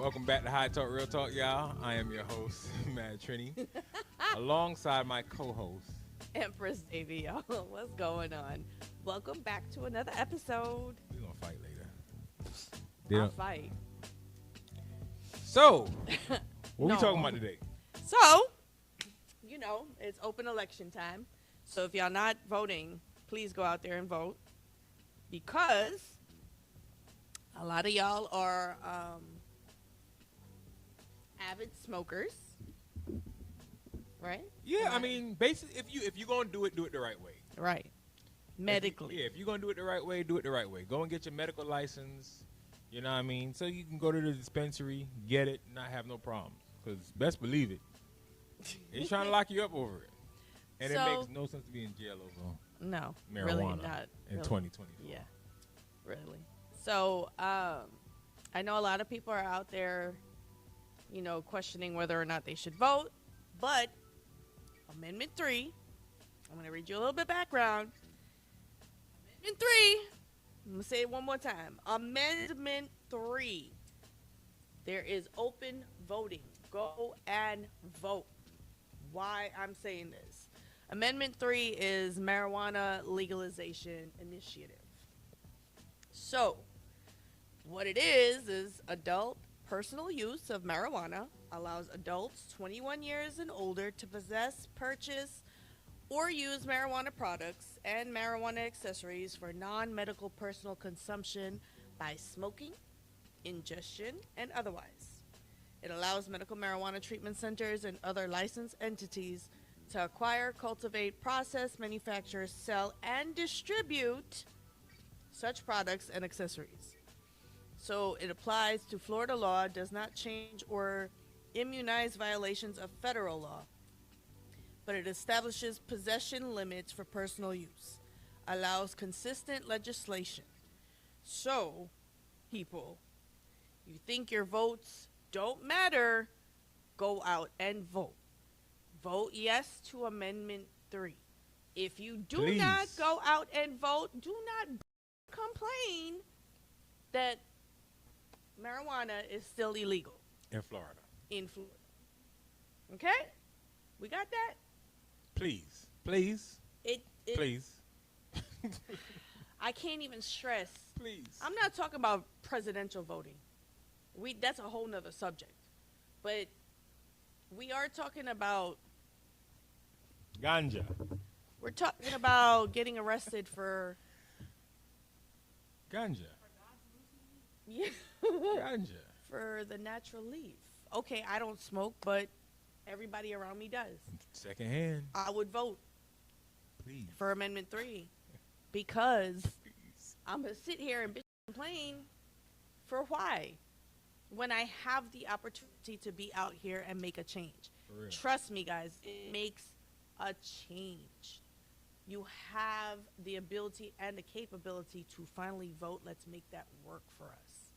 Welcome back to High Talk Real Talk, y'all. I am your host, Mad Trini, alongside my co-host. Empress Davy, y'all. What's going on? Welcome back to another episode. We're gonna fight later. I'll fight. So, what we No. talking about today? So, it's open election time. So if y'all not voting, please go out there and vote. Because a lot of y'all are avid smokers. Right? Yeah, I mean, basically, if you're gonna do it the right way. Right. Medically. If you're gonna do it the right way, do it the right way. Go and get your medical license. You know what I mean? So you can go to the dispensary, get it, not have no problems. Because best believe it, he's trying to lock you up over it, and it makes no sense to be in jail over No, marijuana really not. in Really. 2024. Yeah, really. So I know a lot of people are out there, questioning whether or not they should vote. But Amendment 3, I'm going to read you a little bit background. Amendment 3, I'm going to say it one more time. Amendment 3, there is open voting. Go and vote. Why I'm saying this. Amendment 3 is marijuana legalization initiative. So, what it is adult personal use of marijuana allows adults 21 years and older to possess, purchase, or use marijuana products and marijuana accessories for non-medical personal consumption by smoking, ingestion, and otherwise. It allows medical marijuana treatment centers and other licensed entities to acquire, cultivate, process, manufacture, sell, and distribute such products and accessories. So it applies to Florida law, does not change or immunize violations of federal law, but it establishes possession limits for personal use, allows consistent legislation. So, people, you think your votes don't matter, go out and vote. Vote yes to Amendment 3. If you do not go out and vote, do not complain that marijuana is still illegal In Florida. Okay? We got that? Please. Please. I can't even stress. Please. I'm not talking about presidential voting. That's a whole nother subject. But we are talking about Ganja. we're talking about getting arrested for Ganja. yeah, Ganja. for the natural leaf. Okay, I don't smoke, but everybody around me does. Secondhand. I would vote Please. for Amendment 3 because I'm going to sit here and bitch complain for why when I have the opportunity to be out here and make a change. For real. Trust me, guys, it makes a change. You have the ability and the capability to finally vote. Let's make that work for us.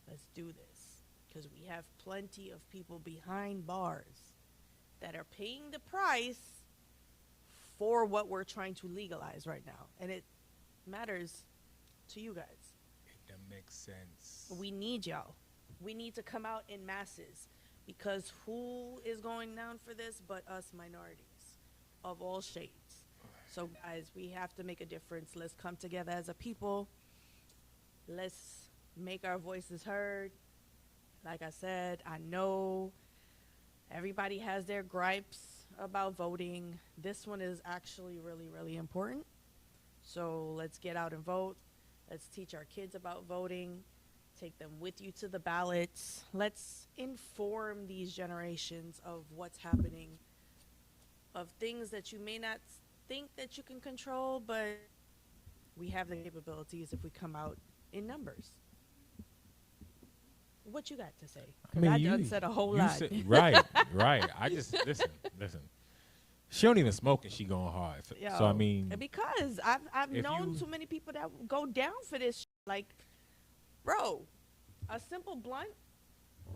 Let's do this. Because we have plenty of people behind bars that are paying the price for what we're trying to legalize right now. And it matters to you guys. It don't make sense. We need y'all. We need to come out in masses. Because who is going down for this but us minorities of all shades? So, guys, we have to make a difference. Let's come together as a people. Let's make our voices heard. Like I said, I know everybody has their gripes about voting. This one is actually really, really important. So let's get out and vote. Let's teach our kids about voting. Take them with you to the ballots. Let's inform these generations of what's happening, of things that you may not think that you can control, but we have the capabilities if we come out in numbers. What you got to say? 'Cause I done said a whole lot. Right. I just listen. She don't even smoke and she going hard. So I mean, because I've known too many people that go down for this. Like, bro, a simple blunt,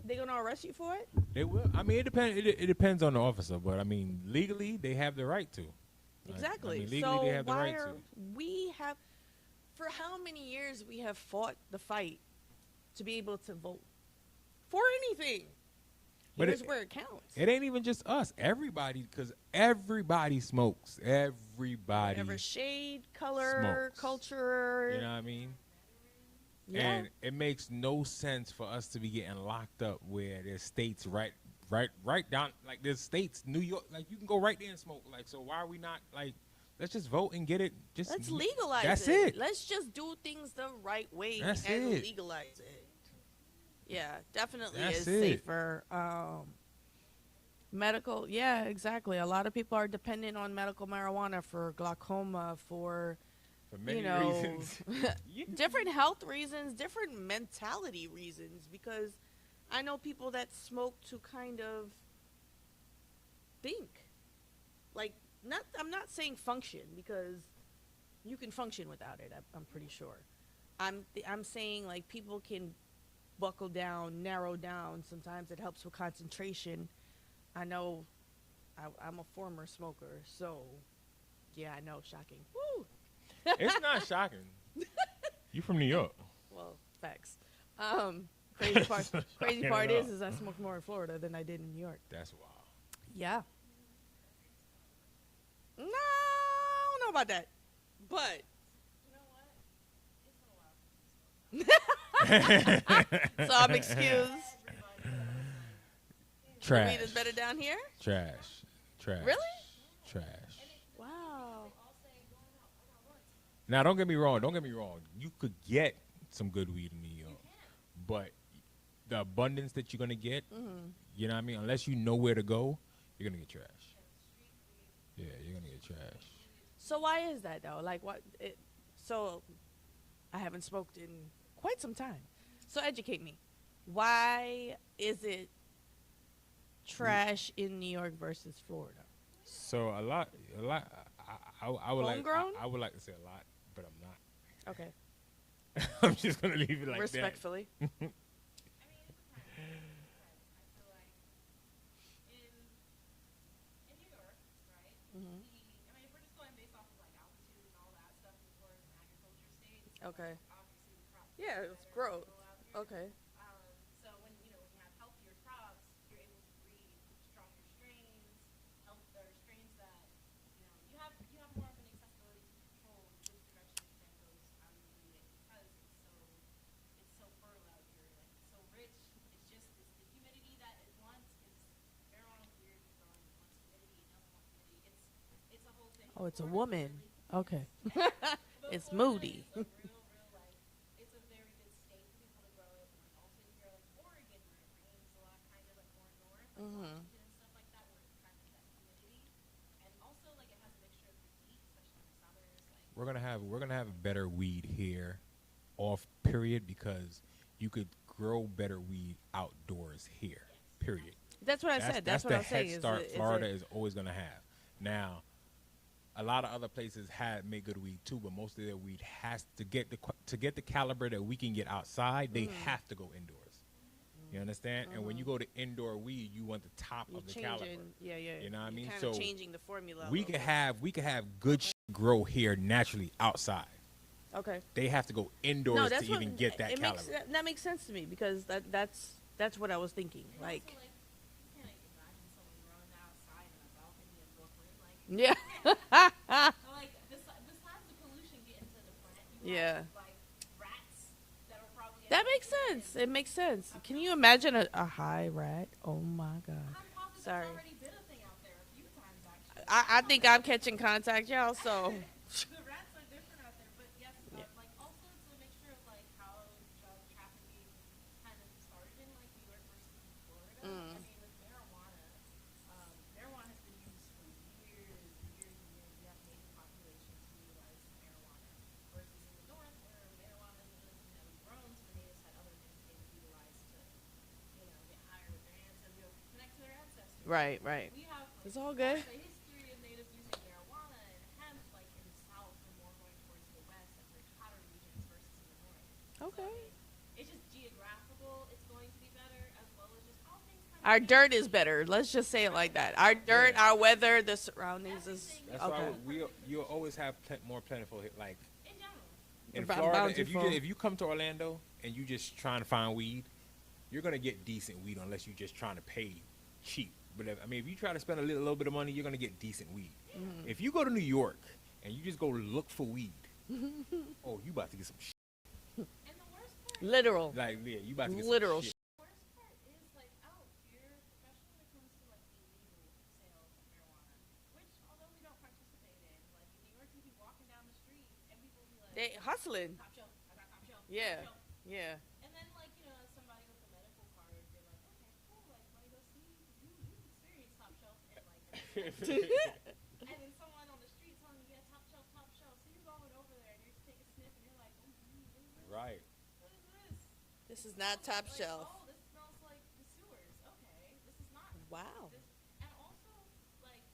they gonna arrest you for it? they will. I mean, it depends on the officer, but I mean, legally they have the right to. Exactly. I mean, legally so they have the why right are to. we have, for how many years we have fought the fight to be able to vote? for anything. But Here's where it counts. it ain't even just us. Everybody, because everybody smokes. Everybody. Whatever shade, color, smokes. culture. You know what I mean? Yeah. And it makes no sense for us to be getting locked up where there's states right down, like there's states, New York, like you can go right there and smoke. Like, so why are we not like, let's just vote and get it. Just Let's legalize that's it. Let's just do things the right way That's and it. legalize it. Yeah, definitely That's is it. safer. Medical, yeah, exactly. A lot of people are dependent on medical marijuana for glaucoma, for many you know, reasons. different health reasons, different mentality reasons. Because I know people that smoke to kind of think, like, not. I'm not saying function because you can function without it. I'm pretty sure. I'm saying like people can buckle down, narrow down. Sometimes it helps with concentration. I know I'm a former smoker, so yeah, I know, shocking. Woo! It's not shocking. You from New York. Well, facts. Crazy part Shocking is I smoked more in Florida than I did in New York. That's wild. Yeah. No, I don't know about that. But so I'm excused. Trash. The weed is better down here? Trash. Really? Trash. Wow. Now, don't get me wrong. You could get some good weed in New York, but the abundance that you're gonna get, you know what I mean? Unless you know where to go, you're gonna get trash. Yeah, you're gonna get trash. So why is that though? Like what? So I haven't smoked in quite some time. So educate me. Why is it trash in New York versus Florida? So a lot. I would Homegrown? I would like to say a lot, but I'm not. Okay. I'm just gonna leave it like Respectfully. Okay. Yeah, it's growth. Okay. Oh, it's a woman. Okay. It's moody. We're gonna have better weed here, off period, because you could grow better weed outdoors here. Period. That's what I said. That's what the I'm saying. head start Florida is always gonna have. Now, a lot of other places make good weed too, but most of their weed has to get the caliber that we can get outside. They have to go indoors. You understand? And when you go to indoor weed, you want the top of the caliber. Yeah. You know what I mean? Kind So of changing the formula. we could have good shit grow here naturally outside. Okay. They have to go indoors to even get that caliber. That makes sense to me because that's what I was thinking. Like. Yeah. Yeah. That makes sense. It makes sense. Can you imagine a high rat? Oh my god. Sorry. I think I'm catching contact, y'all. So. Right. It's all good. Okay. Our dirt is better. Let's just say it like that. Our dirt, our weather, the surroundings is That's okay. why you'll always have more plentiful like in About Florida. bountiful. If you come to Orlando and you just trying to find weed, you're gonna get decent weed unless you're just trying to pay cheap. But if, I mean, if you try to spend a little bit of money, you're gonna get decent weed. Mm-hmm. If you go to New York and you just go look for weed, oh, you about to get some shit. And the worst part, Literal. Like, yeah, you about to get Literal some shit. the worst part is like out here, especially when it comes to like illegal sales of marijuana, which although we don't participate in, like in New York, you be walking down the street and people be like, They hustling. top shelf, I got top shelf, Yeah. top shelf. Yeah. And then like as somebody with a medical card, you're like, okay, cool, like let me go see you experience top shelf and like. And then someone on the street telling you, yeah, top shelf, top shelf. So you're going over there and you're just taking a sniff and you're like, what is this? Right. What is this? This is not top Like, shelf. oh, this smells like the sewers. Okay, this is not. Wow. This, and also, like,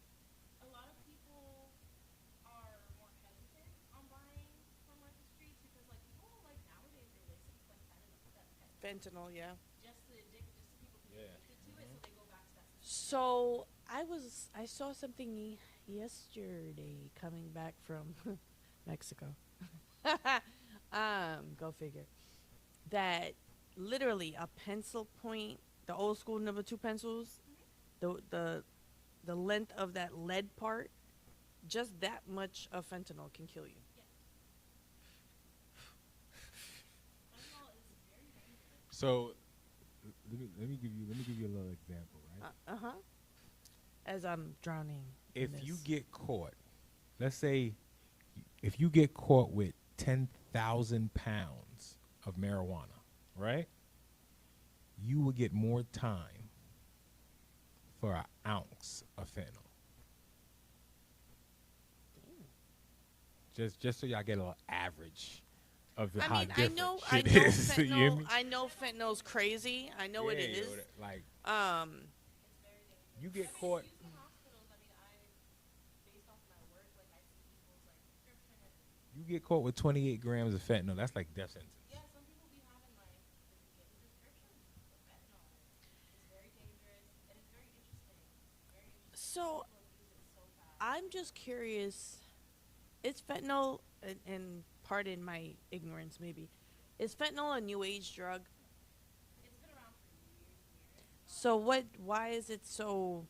a lot of people are more hesitant on buying from like the streets because like people like nowadays they're lacing with like Fentanyl, yeah. just to people to be Yeah. addicted to it, so they go back to that. So I saw something yesterday coming back from Mexico. Go figure. That literally a pencil point, the old school number 2 pencils, the length of that lead part, just that much of fentanyl can kill you. Fentanyl is very dangerous. So let me give you a little example, right? Uh-huh. As I'm drowning. in If you this. get caught, let's say, if you get caught with 10,000 pounds of marijuana, right? You will get more time for an ounce of fentanyl. Just so y'all get a little average of I how mean, different I shit know is. You hear me? I know fentanyl's crazy. I know it Yeah, is. yo, like Um, you get caught. Use in hospitals. I mean, based off my work, like I see people's like prescription and You get caught with 28 grams of fentanyl. That's like death sentence. yeah, some people be having like getting prescriptions with fentanyl. It's very dangerous and it's very interesting. Very interesting. so People abuse it so fast. I'm just curious. Is fentanyl, and pardon my ignorance, maybe, is fentanyl a new age drug? It's been around for years. So what? Why is it so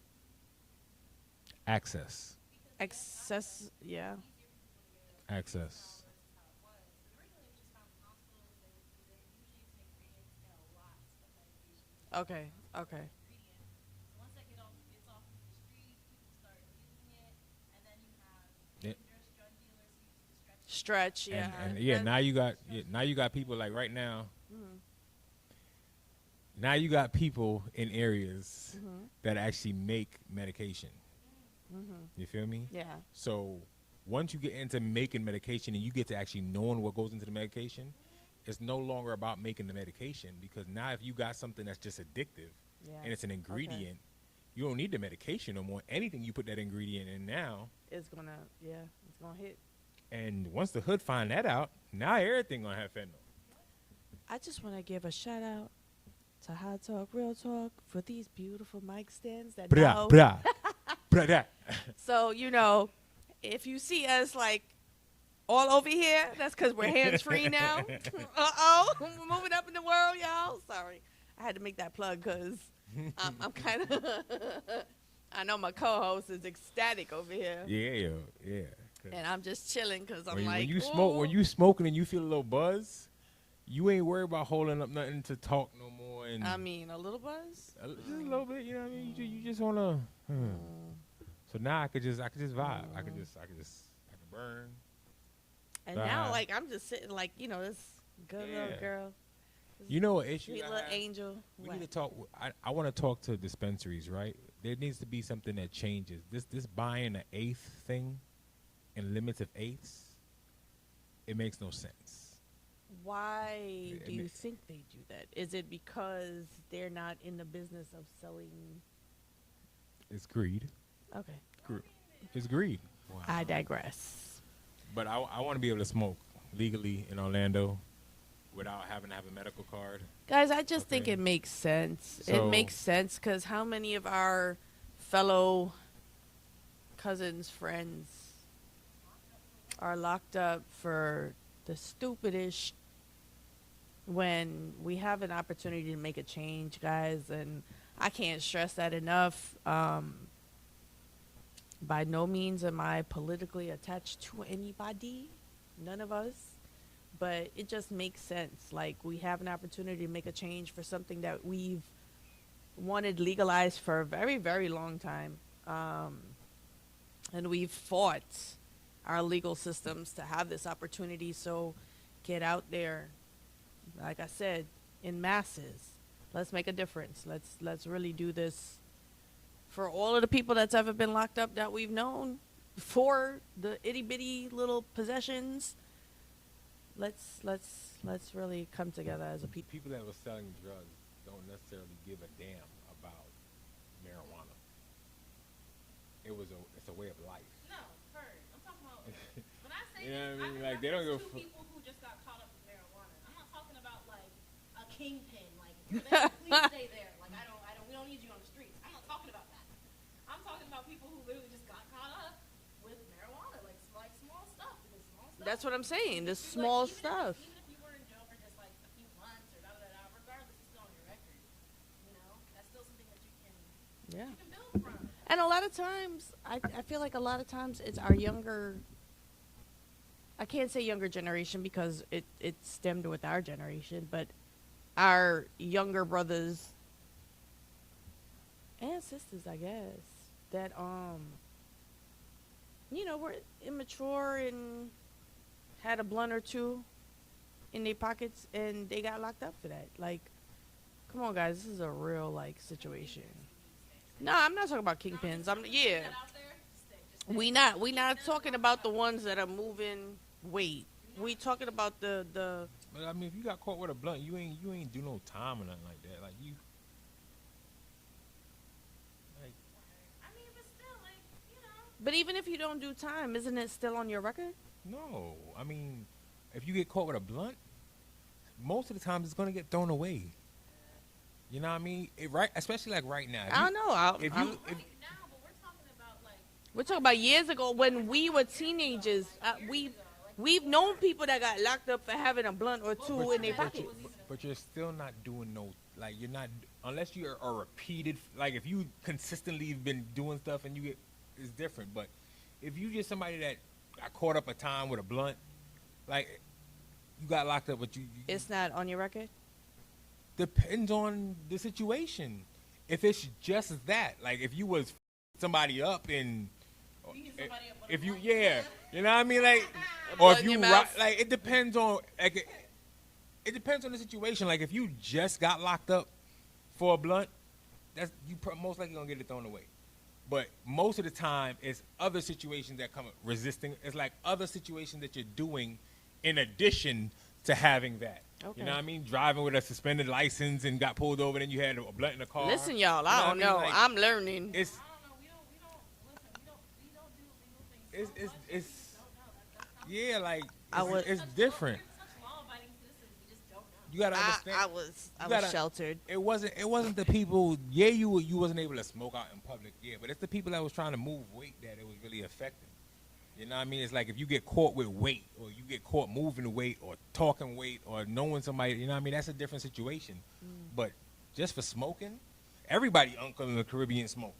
Access. excess? Yeah. Access. This is how it was. But originally it was just found in hospitals. They usually use ingredients in a lot of medications. Okay. Okay. Ingredient. Once that gets off of the street, people start using it, and then you have Yeah. dangerous drug dealers who use it to Stretch. Yeah. And yeah, now you got people like right now. Mhm. Now you got people in areas Mhm. that actually make medication. Mhm. You feel me? Yeah. So once you get into making medication and you get to actually knowing what goes into the medication, it's no longer about making the medication, because now if you got something that's just addictive Yeah. and it's an ingredient, you don't need the medication no more. Anything you put that ingredient in now, It's gonna. Yeah. It's gonna hit. and once the hood find that out, now everything gonna have fentanyl. I just want to give a shout out to Hot Talk, Real Talk for these beautiful mic stands that Bra, now. bra, bra, that. So, if you see us like all over here, that's because we're hands free now. We're moving up in the world, y'all. Sorry. I had to make that plug because I'm kind of, I know my co host is ecstatic over here. Yeah, yo, yeah. 'Cause And I'm just chilling because I'm when, like, when you smoke, when "Ooh." you smoking and you feel a little buzz, you ain't worried about holding up nothing to talk no more. And I mean, a little buzz. just a little bit, you know what I mean? You just wanna. So now I could just vibe. I could burn. And now, Vibe. like, I'm just sitting like, this good Yeah. little girl. This You know what issue sweet I little have? angel. We What? need to talk. I want to talk to dispensaries, right? There needs to be something that changes. This buying an eighth thing and limits of eighths, it makes no sense. Why It do you ma- think they do that? Is it because they're not in the business of selling? It's greed. Okay. It's greed. Wow. I digress. But I want to be able to smoke legally in Orlando without having to have a medical card. Guys, I just think Okay. it makes sense. It So- makes sense because how many of our fellow cousins, friends are locked up for the stupidest when we have an opportunity to make a change, guys, and I can't stress that enough. By no means am I politically attached to anybody, none of us, but it just makes sense. Like, we have an opportunity to make a change for something that we've wanted legalized for a very, very long time. And we've fought our legal systems to have this opportunity. So get out there, like I said, in masses. Let's make a difference. Let's really do this for all of the people that's ever been locked up that we've known for the itty bitty little possessions. Let's really come together as a people. People that were selling drugs don't necessarily give a damn about marijuana. It's a way of life. No, heard. I'm talking about when I say You know what I mean? this, Like, they don't give a two people who just got caught up with marijuana. I'm not talking about like a kingpin. Like, you're there, please stay there. Like, we don't need you on the streets. I'm not talking about that. I'm talking about people who literally just got caught up with marijuana, like small stuff. Because small stuff. That's what I'm saying. The Like, small even stuff. Even if you were in jail for just like a few months or regardless, it's still on your record. You know, that's still something that Yeah. you can build from. And a lot of times, I feel like a lot of times it's our younger, I can't say younger generation because it stemmed with our generation, but our younger brothers and sisters, I guess, that, were immature and had a blunt or two in their pockets and they got locked up for that. Like, come on, guys, this is a real, like, situation. No, I'm not talking about kingpins. Yeah. We not talking about the ones that are moving weight. We talking about the But I mean, if you got caught with a blunt, you ain't do no time or nothing like that. Like, you. Like, I mean, but still, like, you know. But even if you don't do time, isn't it still on your record? no. I mean, if you get caught with a blunt, most of the time it's gonna get thrown away. You know what I mean? Right, especially like right now. I don't know. If Right you, if, now, but we're talking about like We're talking about years ago when we were teenagers. We've known people that got locked up for having a blunt or two in their pocket. but you're still not doing no, like, you're not, unless you're a repeated, like, if you consistently been doing stuff and you get, it's different. But if you just somebody that got caught up a time with a blunt, like, you got locked up, but you It's not on your record. depends on the situation. If it's just that, like, if you was somebody up and beating somebody up with if a you blunt. you know what I mean, like, or blunt if in you your mouth. like, it depends on, like, it depends on the situation. Like, if you just got locked up for a blunt, that's most likely gonna get it thrown away. But most of the time, it's other situations that come resisting. It's like other situations that you're doing in addition to having that. Okay. You know what I mean? Driving with a suspended license and got pulled over, then you had a blunt in the car. Listen, y'all, You I what don't mean? know. Like, I'm learning. It's I don't know. We don't do legal things. it's so much. it's We don't know. That's how yeah, like I it's, was- it's such different. We're such law-abiding citizens. We just don't know. You gotta understand. I was You gotta- sheltered. It wasn't the people. Yeah, you wasn't able to smoke out in public. Yeah, but it's the people that was trying to move weight that it was really affecting. You know what I mean? It's like if you get caught with weight, or you get caught moving weight, or talking weight, or knowing somebody. You know what I mean? That's a different situation. But just for smoking, everybody uncle in the Caribbean smoke.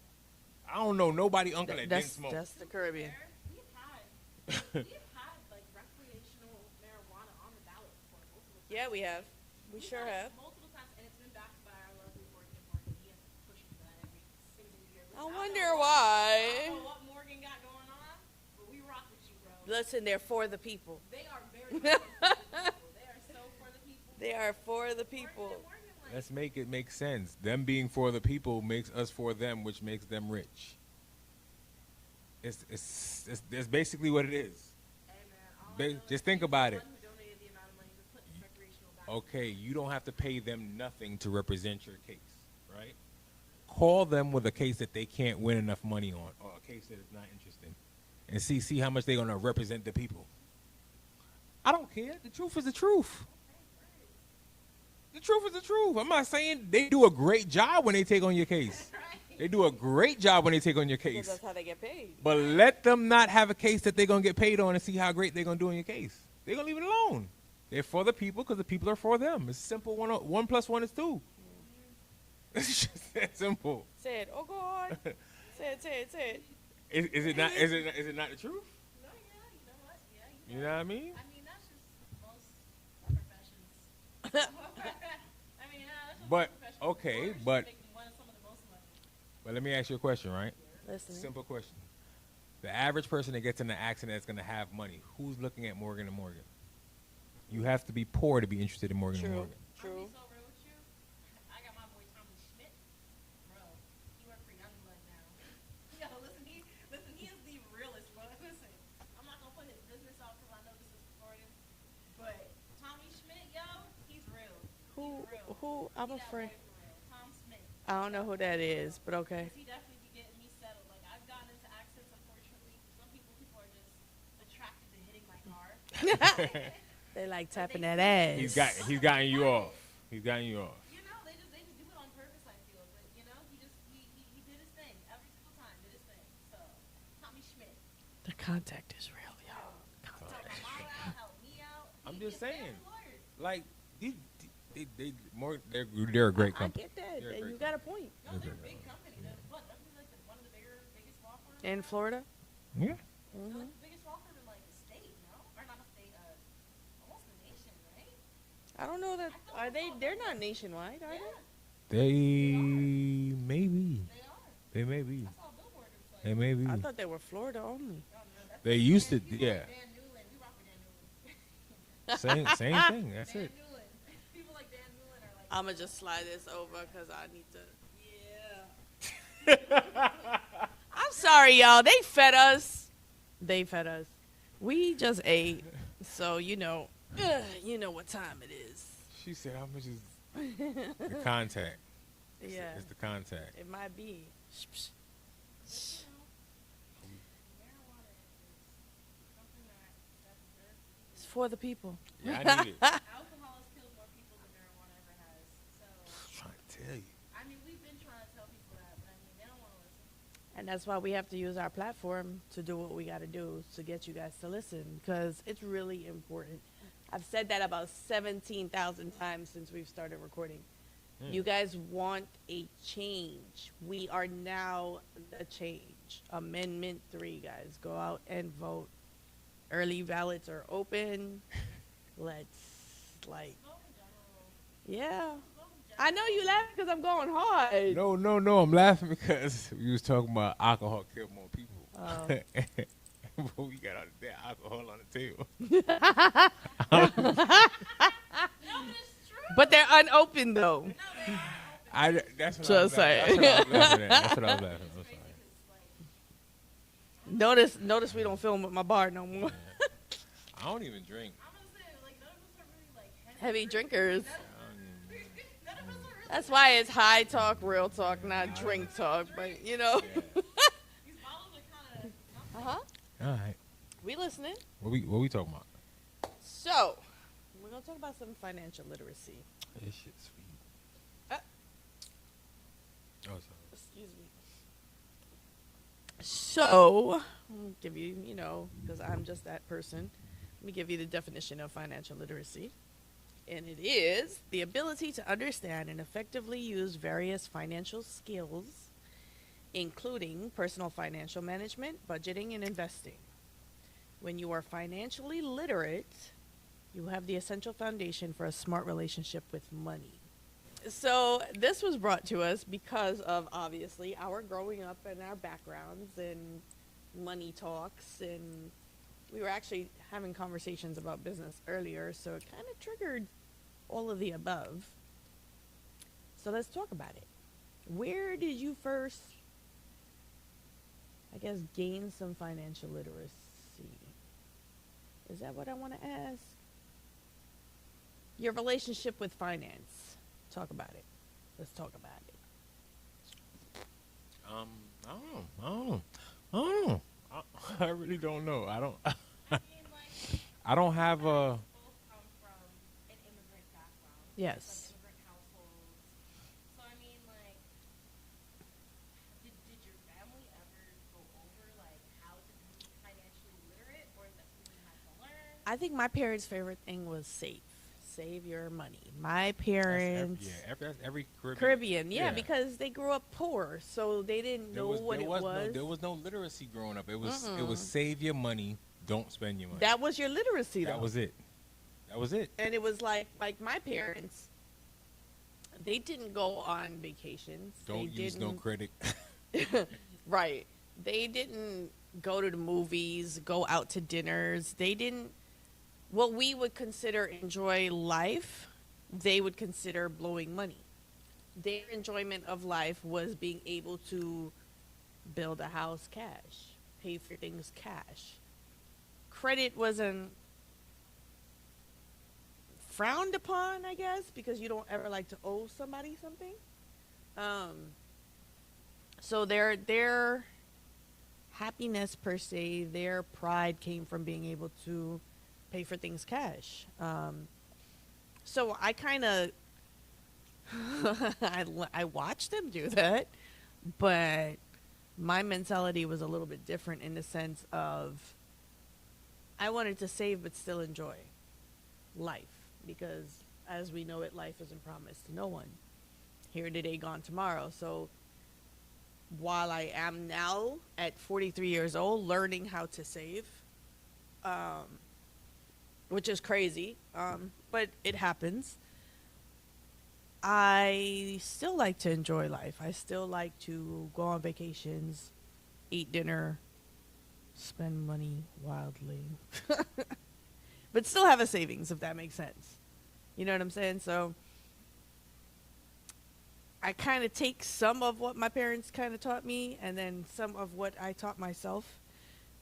I don't know nobody uncle that didn't smoke. That's the Caribbean. We've had like recreational marijuana on the ballot before multiple times. Yeah, we have. We We've sure had have. multiple times, and it's been backed by our lovely Morgan. He has to push for that every single year. I Which wonder don't know why. I don't know what Morgan got going on, but we rock with you, bro. Listen, they're for the people. They are very much for the people. They are so for the people. They are for the people. Morgan, like, Let's make it make sense. Them being for the people makes us for them, which makes them rich. It's basically what it is. hey, man, all I know Just is think he's about the it. one who donated the amount of money to put this recreational ballot. Okay, you don't have to pay them nothing to represent your case, right? Call them with a case that they can't win enough money on, or a case that is not interesting, and see how much they're gonna represent the people. I don't care. The truth is the truth. The truth is the truth. I'm not saying they do a great job when they take on your case. They do a great job when they take on your Because case. that's how they get paid. But let them not have a case that they're going to get paid on and see how great they're going to do on your case. They're going to leave it alone. They're for the people because the people are for them. It's simple. One plus one is two. It's just that simple. Say it. Oh God. Say it. Say it. Say it. Is it not? Is it not the truth? No, yeah, you know what? Yeah, You know what I mean? I mean, that's just most professions. I mean, yeah, that's just But most professions. okay, Lawyers should but make some of the most money. but let me ask you a question, right? Listening. Simple question. The average person that gets in an accident that's going to have money, who's looking at Morgan and Morgan? You have to be poor to be interested in Morgan and True. Morgan. I'll True. be so real with you. I got my boy Tommy Schmidt. Bro, he work for Youngblood now. Yo, listen, he is the realest, bro. Listen, I'm not gonna put his business out because I know this is recorded. But Tommy Schmidt, yo, he's real. Who? He's real. Who? I'm He that afraid. boy for real. Tom Smith. I don't know who that is, but okay. 'Cause he definitely be getting me settled. Like I've gotten into accidents, unfortunately. Some people are just attracted to hitting my car. They like tapping that ass. He's gotten you off. He's gotten you off. You know, they just do it on purpose. I feel, but you know, he did his thing every single time. Did his thing. So Tommy Schmidt The contact is real, y'all. helped my mom out, helped me out. I'm He just is family saying. lawyers. Like they're a great I company. get that. They're a great You got a point. No, they're a big company. They're what? They're like one of the biggest law firms. In Florida? Yeah. They're like the biggest law firm in like the state, no? Or not a state, almost the nation, right? I don't know that. Are they? They're not nationwide, are Yeah, They may be. they are. They may be. I saw a billboard. It was like, They may be. they? I thought they were Florida only. no, that's They used to. Dan Newland. Yeah. Dan Newland. We rock with Dan Newland. Same thing. That's Dan it. Newland. People like Dan Newland are like. I'm gonna just slide this over because I need to. Yeah. I'm sorry, y'all. They fed us. We just ate, so you know what time it is. She said, "How much is the contact?" Yeah, It's the contact. it might be. Marijuana is something that deserves to be. It's for the people. Yeah, I need it. Alcohol has killed more people than marijuana ever has. So, I'm trying to tell you. I mean, we've been trying to tell people that, but I mean, they don't want to listen. And that's why we have to use our platform to do what we got to do to get you guys to listen because it's really important. I've said that about 17,000 times since we've started recording. You guys want a change. We are now the change. Amendment 3, guys. Go out and vote. Early ballots are open. Let's, like, Smoke in general. yeah. Smoke in general. I know you laugh because I'm going hard. No. I'm laughing because we was talking about alcohol killed more people. Oh. But we got all that alcohol on the table. No, but it's true. But they're unopened, though. No, they're not open. That's what Just saying. That's what I was laughing at. That's what I was laughing at. I'm Crazy sorry. 'cause, like, Notice we don't film with my bar no more. I don't even drink. I'm gonna say, like, none of us are really, like, Heavy drinkers. None of us are really. That's why it's high talk, real talk, not drink talk. But you know. Yeah. These bottles are kind of. Uh huh. All right. We listening. What we talking about? So we're gonna talk about some financial literacy. This shit's sweet. Uh. Oh, sorry. Excuse me. So I'll give you, because I'm just that person. Let me give you the definition of financial literacy. And it is the ability to understand and effectively use various financial skills, including personal financial management, budgeting, and investing. When you are financially literate, you have the essential foundation for a smart relationship with money. So this was brought to us because of, obviously, our growing up and our backgrounds and money talks, and we were actually having conversations about business earlier, so it kind of triggered all of the above. So let's talk about it. Where did you first, I guess, gain some financial literacy? Is that what I want to ask? Your relationship with finance. Talk about it. Let's talk about it. I don't know. I really don't know. I don't. I mean, like, I don't have a. both come from an immigrant background. Yes. Like immigrant households. So I mean, like, did your family ever go over like how to be financially literate, or is that something you had to learn? I think my parents' favorite thing was save your money. My That's parents, that's every Caribbean. Caribbean, yeah, because they grew up poor, so they didn't know what it was. There was no literacy growing up. It was Mm-mm. save your money, don't spend your money. That was your literacy, That though. was it. That was it. And it was like my parents, they didn't go on vacations. Don't They use no didn't, credit. right. They didn't go to the movies, go out to dinners. They didn't, what we would consider enjoy life, they would consider blowing money. Their enjoyment of life was being able to build a house cash, pay for things cash. Credit wasn't frowned upon, I guess, because you don't ever like to owe somebody something. Um, so their happiness per se, their pride came from being able to pay for things cash. So I kind of I watched them do that, but my mentality was a little bit different in the sense of I wanted to save but still enjoy life because as we know it, life isn't promised to no one. Here today, gone tomorrow. So while I am now at 43 years old learning how to save, um, which is crazy, but it happens. I still like to enjoy life. I still like to go on vacations, eat dinner, spend money wildly, but still have a savings, if that makes sense. You know what I'm saying? So I kind of take some of what my parents kind of taught me and then some of what I taught myself.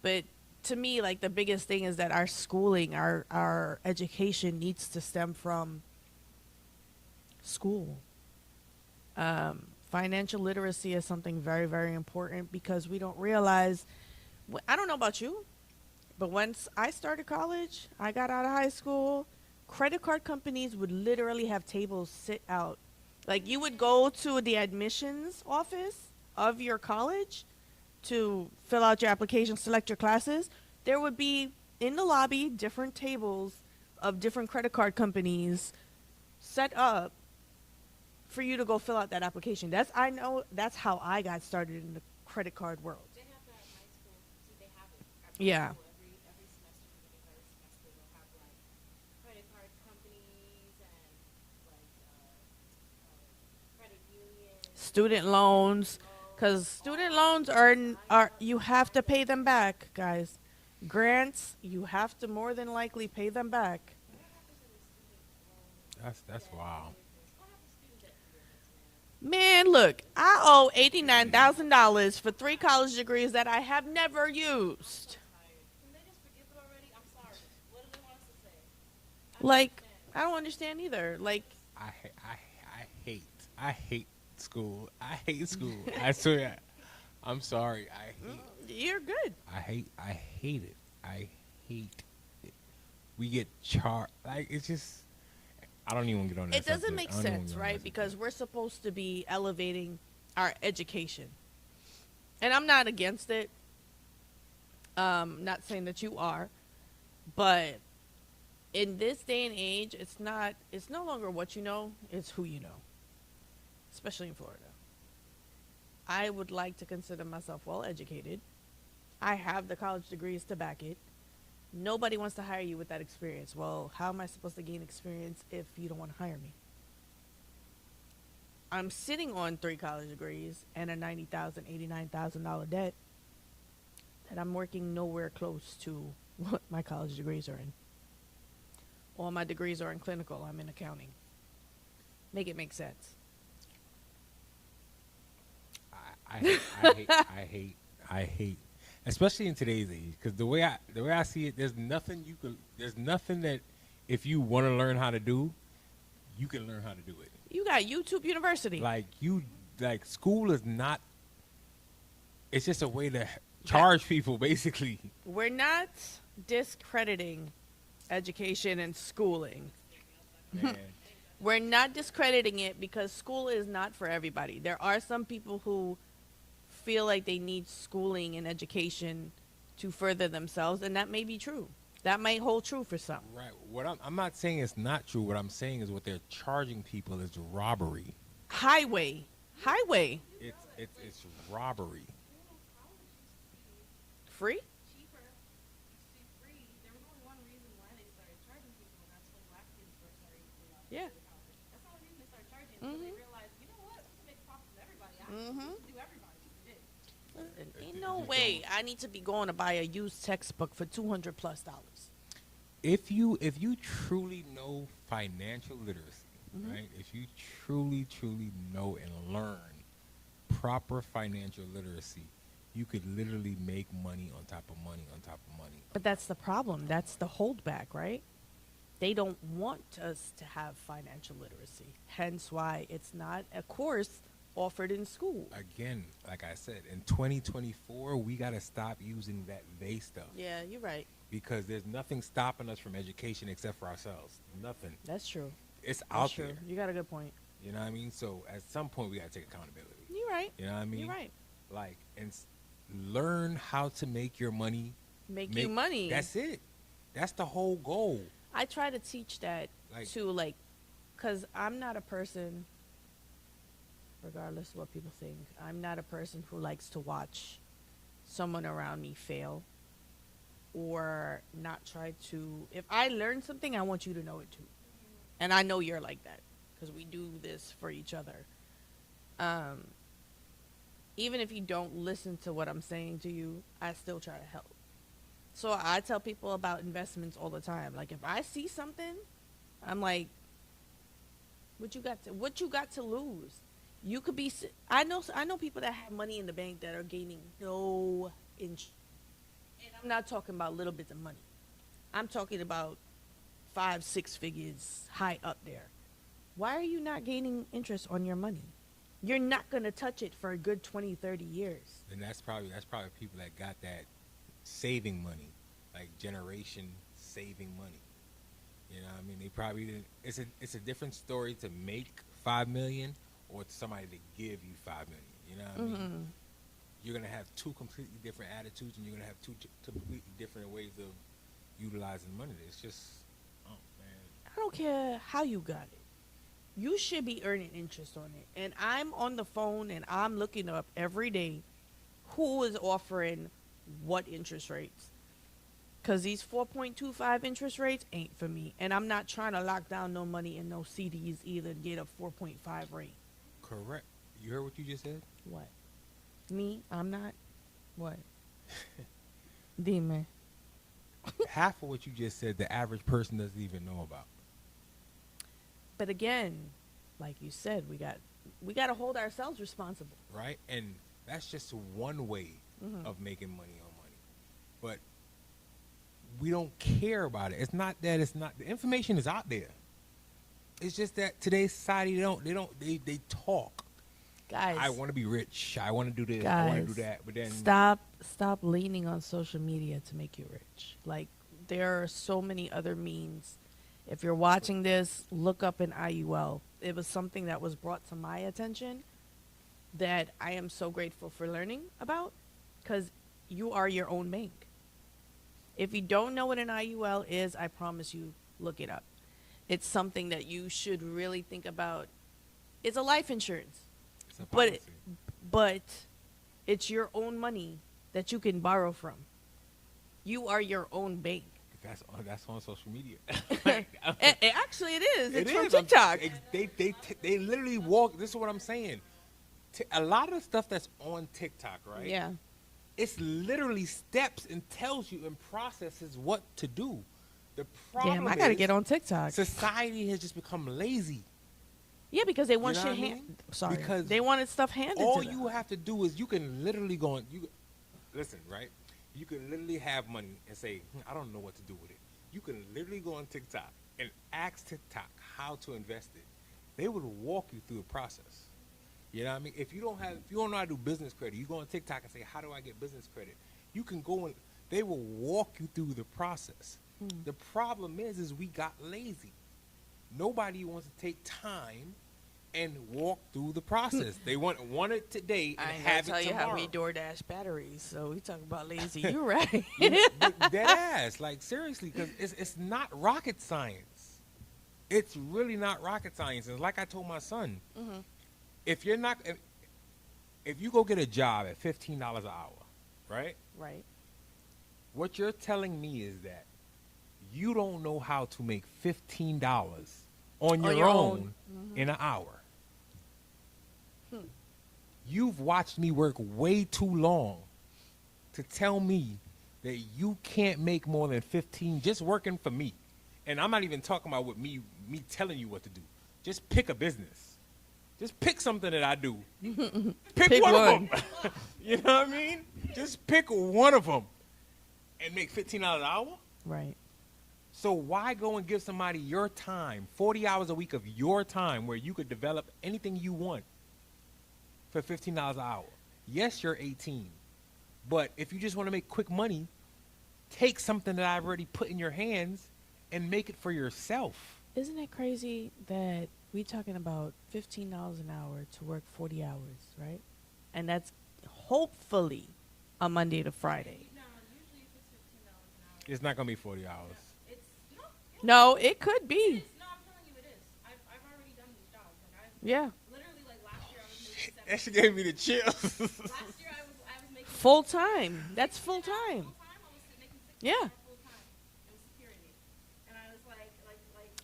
But to me, like the biggest thing is that our schooling, our education needs to stem from school. Financial literacy is something very, very important because we don't realize. I don't know about you, but once I started college, I got out of high school, credit card companies would literally have tables sit out. Like you would go to the admissions office of your college to fill out your application, select your classes. There would be in the lobby different tables of different credit card companies set up for you to go fill out that application. I know that's how I got started in the credit card world. They have that at my school. See, they have it at my Yeah. school every semester, beginning of every semester, they'll have like credit card companies and like credit unions, Student loans, because loans, student all loans are sides you have to pay them back, guys. Grants, you have to more than likely pay them back. What happens in the student loan That's debt wow. forgiveness? What happens to student debt forgiveness, man? Man, look, I owe $89,000 for 3 college degrees that I have never used. Tired. Can they just forgive it already? I'm sorry. What do they want us to say? I don't Like, understand. I don't understand either. Like, I hate school. I hate school. I swear. I'm sorry. you're good. I hate it. I hate it. We get charged. Like it's just. I don't even get on that. It doesn't subject. make I don't even sense, get on right? that Because subject. we're supposed to be elevating our education. And I'm not against it. Not saying that you are, but in this day and age, it's no longer what you know, it's who you know. Especially in Florida. I would like to consider myself well educated. I have the college degrees to back it. Nobody wants to hire you with that experience. Well, how am I supposed to gain experience if you don't want to hire me? I'm sitting on 3 college degrees and a $90,000, $89,000 debt that I'm working nowhere close to what my college degrees are in. All my degrees are in clinical. I'm in accounting. Make it make sense. I hate, especially in today's age, because the way I see it, there's nothing that if you want to learn how to do, you can learn how to do it. You got YouTube University. Like school is not. It's just a way to charge people, basically. We're not discrediting education and schooling. Man, We're not discrediting it because school is not for everybody. There are some people who feel like they need schooling and education to further themselves, and that may be true. That might hold true for some. Right. What I'm not saying it's not true. What I'm saying is what they're charging people is robbery. Highway. Highway. It's robbery. You know, college used to be Free? cheaper, used to be free. There was only one reason why they started charging people, and that's when black kids first started Yeah. to college. That's the only reason they started charging. Until they realized, you know what, we can make a profit from everybody. Actually, we can do everybody. We did. Ain't no way I need to be going to buy a used textbook for $200 plus. If you truly know financial literacy, right? If you truly know and learn proper financial literacy, you could literally make money on top of money on top of money. But that's the problem. That's the holdback, right? They don't want us to have financial literacy. Hence why it's not a course offered in school. Again, like I said, in 2024, we got to stop using that they stuff Yeah, you're right. because there's nothing stopping us from education except for ourselves. Nothing. That's true. It's That's out true. there. You got a good point. You know what I mean? So at some point, we got to take accountability. You're right. You know what I mean? You're right. Like, and learn how to make your money. Make you money. That's it. That's the whole goal. I try to teach that Like- to because I'm not a person, regardless of what people think, I'm not a person who likes to watch someone around me fail or not try to. If I learn something, I want you to know it too. And I know you're like that because we do this for each other. Even if you don't listen to what I'm saying to you, I still try to help. So I tell people about investments all the time. Like if I see something, I'm like, what you got to lose? You could be. I know people that have money in the bank that are gaining no interest. And I'm not talking about little bits of money. I'm talking about 5-6 figures high up there. Why are you not gaining interest on your money? You're not going to touch it for a good 20, 30 years. And that's probably people that got that saving money, like generation saving money. You know what I mean? They probably didn't. It's a different story to make $5 million or to somebody to give you $5 million. You know what I mean? You're gonna have two completely different attitudes, and you're gonna have two completely different ways of utilizing money. It's just, oh man. I don't care how you got it. You should be earning interest on it. And I'm on the phone and I'm looking up every day who is offering what interest rates. Because these 4.25 interest rates ain't for me. And I'm not trying to lock down no money in no CDs either to get a 4.5 rate. Correct. You heard what you just said? What? Me? I'm not? What? Demon. Half of what you just said, the average person doesn't even know about. But again, like you said, we got to hold ourselves responsible. Right? And that's just one way of making money on money. But we don't care about it. It's not that the information is out there. It's just that today's society they talk. Guys, I want to be rich. I want to do this. guys, I want to do that. But then stop leaning on social media to make you rich. Like there are so many other means. If you're watching this, look up an IUL. It was something that was brought to my attention that I am so grateful for learning about because you are your own bank. If you don't know what an IUL is, I promise you, look it up. It's something that you should really think about. It's a life insurance, it's a but policy. but it's your own money that you can borrow from. You are your own bank. That's on social media. Actually, it is. It's It from is. TikTok. They literally walk. This is what I'm saying. A lot of the stuff that's on TikTok, right? Yeah. It's literally steps and tells you and processes what to do. The problem Damn, I gotta is get on TikTok. society has just become lazy. Yeah, because they want You know shit what I hand. mean? Sorry, Because they wanted stuff handed All to them. you have to do is you can literally go on. Listen, right? You can literally have money and say, I don't know what to do with it. You can literally go on TikTok and ask TikTok how to invest it. They would walk you through the process. You know what I mean? If you don't know how to do business credit, you go on TikTok and say, how do I get business credit? You can go and they will walk you through the process. The problem is we got lazy. Nobody wants to take time and walk through the process. They want it today and I ain't have gonna it tell you tomorrow. how we DoorDash batteries. So we talk about lazy. You right? But dead ass, like seriously, because it's not rocket science. It's really not rocket science. And like I told my son, Mhm. if you're not, if you go get a job at $15 an hour, right? Right. What you're telling me is that you don't know how to make $15 on your own in an hour. You've watched me work way too long to tell me that you can't make more than 15 just working for me. And I'm not even talking about with me telling you what to do. Just pick a business. Just pick something that I do. Pick one of them. You know what I mean? Just pick one of them and make $15 an hour. Right. So why go and give somebody your time, 40 hours a week of your time where you could develop anything you want for $15 an hour? Yes, you're 18. But if you just want to make quick money, take something that I've already put in your hands and make it for yourself. Isn't it crazy that we talking about $15 an hour to work 40 hours, right? And that's hopefully a Monday to Friday. No, usually if it's $15 an hour, It's not going to be 40 hours. it's no. No, it could It be. is. No, I'm telling you, it is. I've already done these jobs. Like Yeah. literally, like last year, I was making That 7. shit gave me the chills. Last year, I was making Full time. That's full time. full time. I was making 6 Yeah. full time. It was security, and I was like,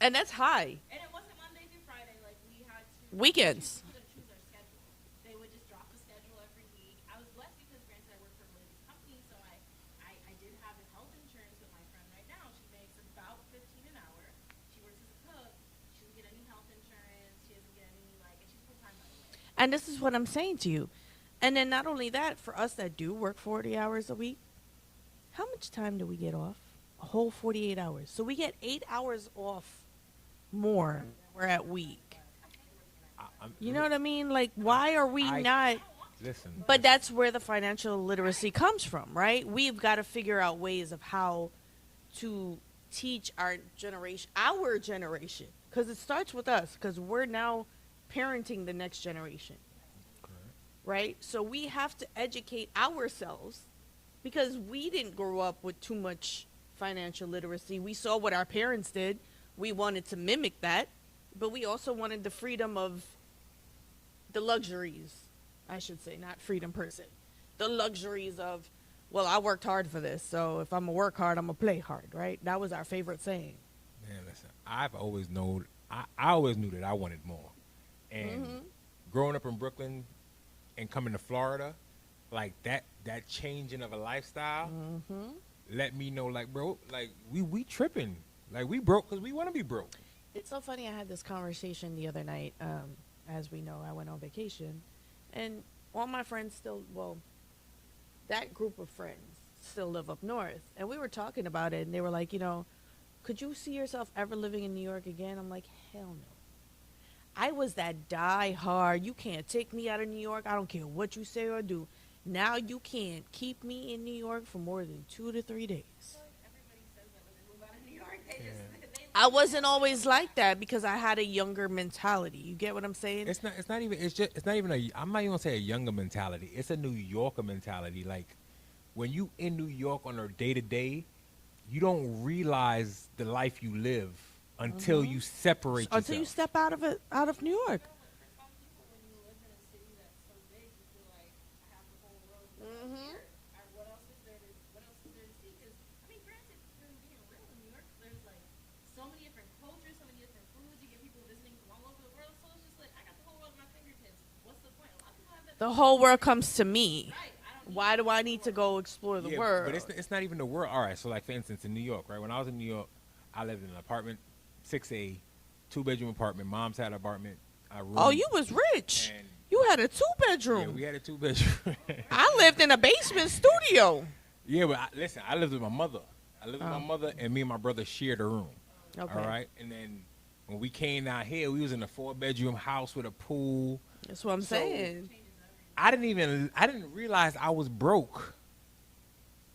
And that's high. and it wasn't Monday through Friday. Like we had to Weekends. We couldn't choose our schedule. They would just drop the schedule every week. I was blessed because granted I work for a really big company, so I did have the health insurance with my friend right now. She makes about 15 an hour. She works as a cook. She doesn't get any health insurance. She doesn't get any and she's full time by the way. And this is what I'm saying to you. And then not only that, for us that do work 40 hours a week, how much time do we get off? A whole 48 hours. So we get 8 hours off more than we're at week. You know what I mean? Like, why are we not? Listen. But that's where the financial literacy comes from, right? We've got to figure out ways of how to teach our generation, because it starts with us, because we're now parenting the next generation, right? So we have to educate ourselves because we didn't grow up with too much financial literacy. We saw what our parents did. We wanted to mimic that, but we also wanted the freedom of the luxuries, I should say, not freedom per se. The luxuries of, well, I worked hard for this, so if I'm going to work hard, I'm going to play hard, right? That was our favorite saying. Man, listen, I've always known, I always knew that I wanted more. And growing up in Brooklyn and coming to Florida, like that changing of a lifestyle let me know, like, bro, like we tripping. Like we broke because we want to be broke. It's so funny. I had this conversation the other night. As we know, I went on vacation, and all my friends still, well, that group of friends still live up north, and we were talking about it, and they were like, could you see yourself ever living in New York again? I'm like, hell no. I was that die hard. You can't take me out of New York. I don't care what you say or do. Now you can't keep me in New York for more than 2 to 3 days. Everybody says that when they move out of New York, they just I wasn't always like that because I had a younger mentality. You get what I'm saying? It's not even I'm not even gonna say a younger mentality. It's a New Yorker mentality. Like when you in New York on a day to day, you don't realize the life you live until you separate yourself. Until you step out of New York. for some people, when you live in a city that's so big, you feel like I have the whole world here. What else is there to see? Because I mean, granted, from being real in New York, there's like so many different cultures, so many different foods. You get people visiting from all over the world, so it's just like I got the whole world at my fingertips. What's the point? A lot of people have that. The whole world comes to me. Right. I don't. Why do I need to go explore the world? But it's not even the world. All right, so like for instance, in New York, right? When I was in New York, I lived in an apartment, 6A, 2-bedroom apartment. Mom's had an apartment. Oh, you was rich. And You had a yeah, 2-bedroom. we had a 2-bedroom. I lived in a basement studio. Yeah, but listen, I lived with my mother. I lived with my mother, and me and my brother shared a room. Okay. All right, and then when we came down here, we was in a 4-bedroom house with a pool. That's what I'm saying. I didn't realize I was broke.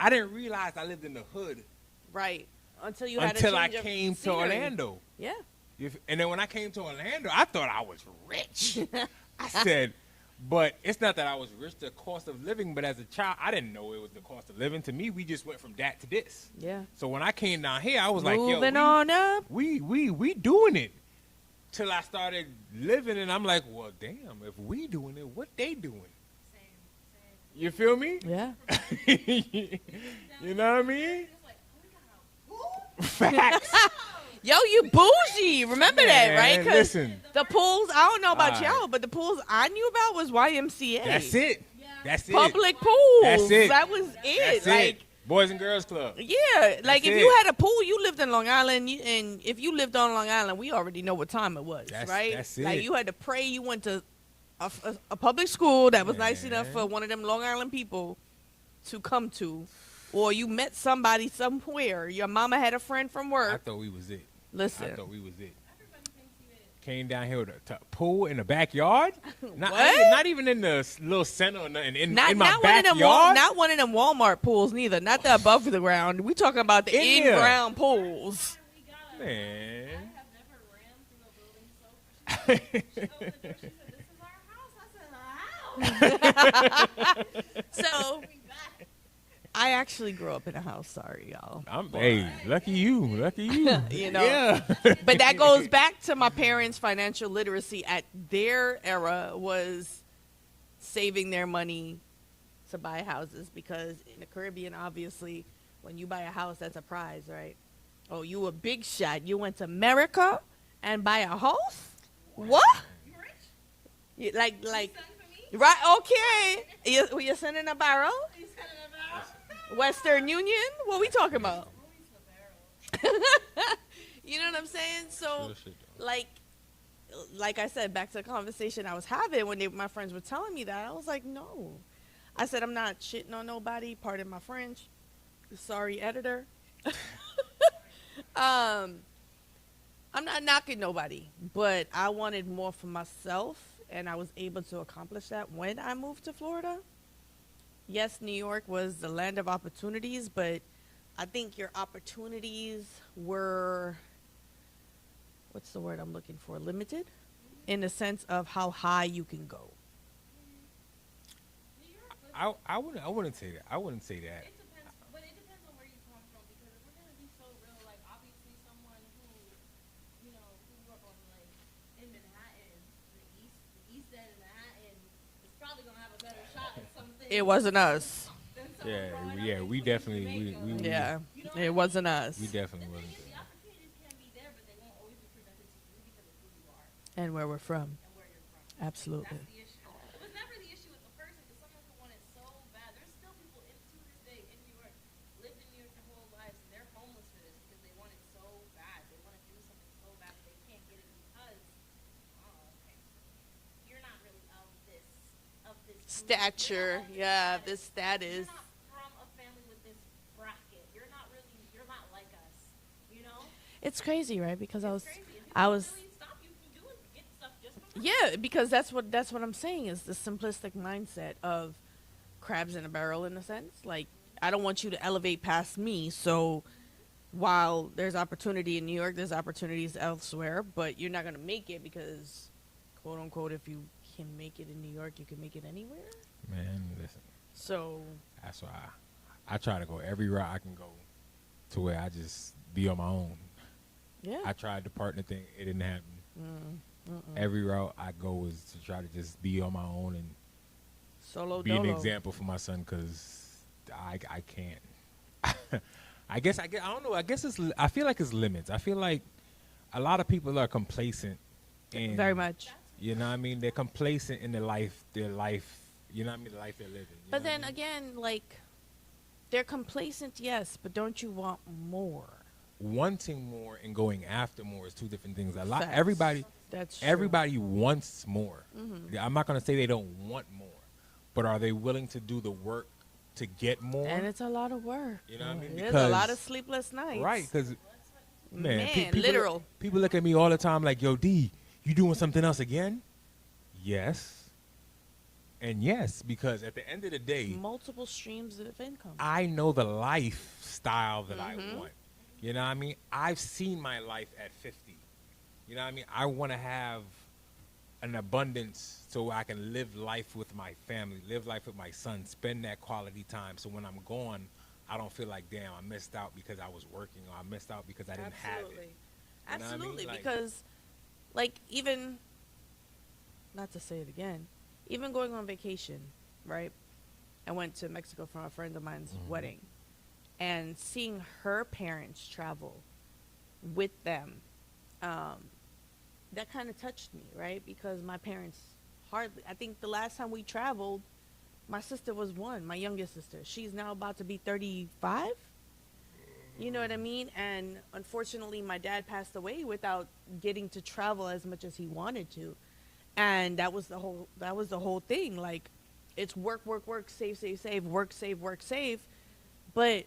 I didn't realize I lived in the hood Right. Until you had until a I change of came to scenery. Orlando. Yeah. And then when I came to Orlando, I thought I was rich. I said, but it's not that I was rich, the cost of living, but as a child, I didn't know it was the cost of living. To me, we just went from that to this. Yeah. So when I came down here, I was like, yo, Moving on up. we doing it. Till I started living, and I'm like, well, damn, if we doing it, what they doing? Same. You feel me? Yeah. You know what I mean? It's like, oh, we got a pool? Facts. Yo, you bougie. Remember that, right? Man, 'Cause listen. the pools, I don't know about Alright. y'all, but the pools I knew about was YMCA. That's it. Yeah. That's it. Public pools. That's it. That was it. That's Like, it. Boys and Girls Club. yeah. Like, if it. you had a pool, you lived in Long Island, and if you lived on Long Island, we already know what time it was, right? That's Like, it. you had to pray you went to a public school that was nice Man. enough for one of them Long Island people to come to, or you met somebody somewhere. Your mama had a friend from I work. thought we was it. Listen. I thought we was it. Everybody thinks you is. Came down here with a pool in the backyard. Not, What? not even in the little center or nothing. In my Not one of backyard. them. Not one of them Walmart pools neither. Not the above the ground. We talking about the In there. in-ground pools. We got a. Man. I have never ran through a building so. She opened the door. She said, "This is our house." I said, "A house." So We back. I actually grew up in a house. Sorry, y'all. Hey, lucky you. Lucky you. You know. Yeah. But that goes back to my parents' financial literacy at their era was saving their money to buy houses, because in the Caribbean, obviously, when you buy a house, that's a prize, right? Oh, you a big shot. You went to America and buy a house? What? You rich? Like, Send for me? right? Okay. You're sending a barrel? You send it about. Western Union? What we talking about? Movies for barrel. You know what I'm saying? So, Real shit, though. like I said, back to the conversation I was having when my friends were telling me that, I was like, no. I said, I'm not shitting on nobody. Pardon my French. Sorry, editor. I'm not knocking nobody, but I wanted more for myself, and I was able to accomplish that when I moved to Florida. Yes, New York was the land of opportunities, but I think your opportunities were, what's the word I'm looking for, limited in the sense of how high you can go. New York was. I wouldn't say that. I wouldn't say that. It depends, but it depends on where you come from. Because if we're gonna be so real, like obviously someone who, you know, who grew up on like in Manhattan, the east end of Manhattan, is probably gonna have a better shot at something. It wasn't us. Than someone growing up Yeah, in we Queens, definitely Jamaica. we Yeah, You know what it I wasn't us. we definitely The thing wasn't. is, the opportunities can be there, but they won't always be presented to you because of who you are And where we're from. and where you're from. Absolutely. That's the issue. It was never the issue with the person, because someone who wanted so bad. There's still people to this day in New York, lived in New York their whole lives, and they're homeless for this because they want it so bad. They want to do something so bad, but they can't get it because, oh, okay, you're not really of this group. Stature, yeah, this status. You're not from a family with this bracket. You're not like us. You know? It's crazy, right? Because It's crazy. And I people was, really stop you from getting stuff just from yeah, because that's what I'm saying is the simplistic mindset of crabs in a barrel in a sense. Like, I don't want you to elevate past me. So while there's opportunity in New York, there's opportunities elsewhere, but you're not going to make it because, quote unquote, if you can make it in New York, you can make it anywhere. Man, listen. So, That's why I try to go every route I can go to where I just be on my own. yeah. I tried the partner thing. It didn't happen. Mm-mm. Every route I go is to try to just be on my own and Solo be an dolo. example for my son, because I can't. I don't know. I guess I feel like it's limits. I feel like a lot of people are complacent. In, Very much. You know what I mean? They're complacent in their life, you know what I mean? The life they're living. You But know what I then mean? again, like, they're complacent, yes, but don't you want more? Wanting more and going after more is two different things. Facts. That's true. Everybody wants more. Mhm. I'm not going to say they don't want more, but are they willing to do the work to get more? And it's a lot of work. You know what I mean? There's a lot Because- of sleepless nights. Right, because man, people literal. People look at me all the time like, "Yo, D, you doing something else again?" Yes, and yes, because at the end of the day, Multiple streams of income. I know the lifestyle that I Mhm. want. You know what I mean? I've seen my life at 50. You know what I mean? I want to have an abundance so I can live life with my family, live life with my son, spend that quality time. So when I'm gone, I don't feel like, damn, I missed out because I was working, or I missed out because I didn't have it. You know what I mean? Absolutely. Like, Because, like, even, not to say it again, even going on vacation, right? I went to Mexico for a friend of mine's wedding, and seeing her parents travel with them, that kind of touched me, right? Because my parents hardly, I think the last time we traveled, my sister was one, my youngest sister. She's now about to be 35. You know what I mean? And unfortunately, my dad passed away without getting to travel as much as he wanted to. And that was the whole thing. Like, it's work, work, work, save, work, save. But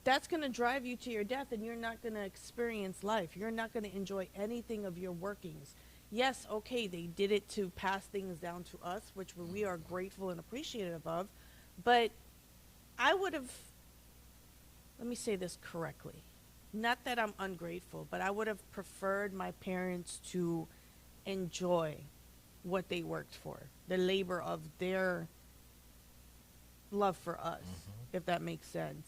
that's going to drive you to your death, and you're not going to experience life. You're not going to enjoy anything of your workings. Yes, okay, they did it to pass things down to us, which we are grateful and appreciative of. But I would have, let me say this correctly. Not that I'm ungrateful, but I would have preferred my parents to enjoy what they worked for, the labor of their love for us, if that makes sense.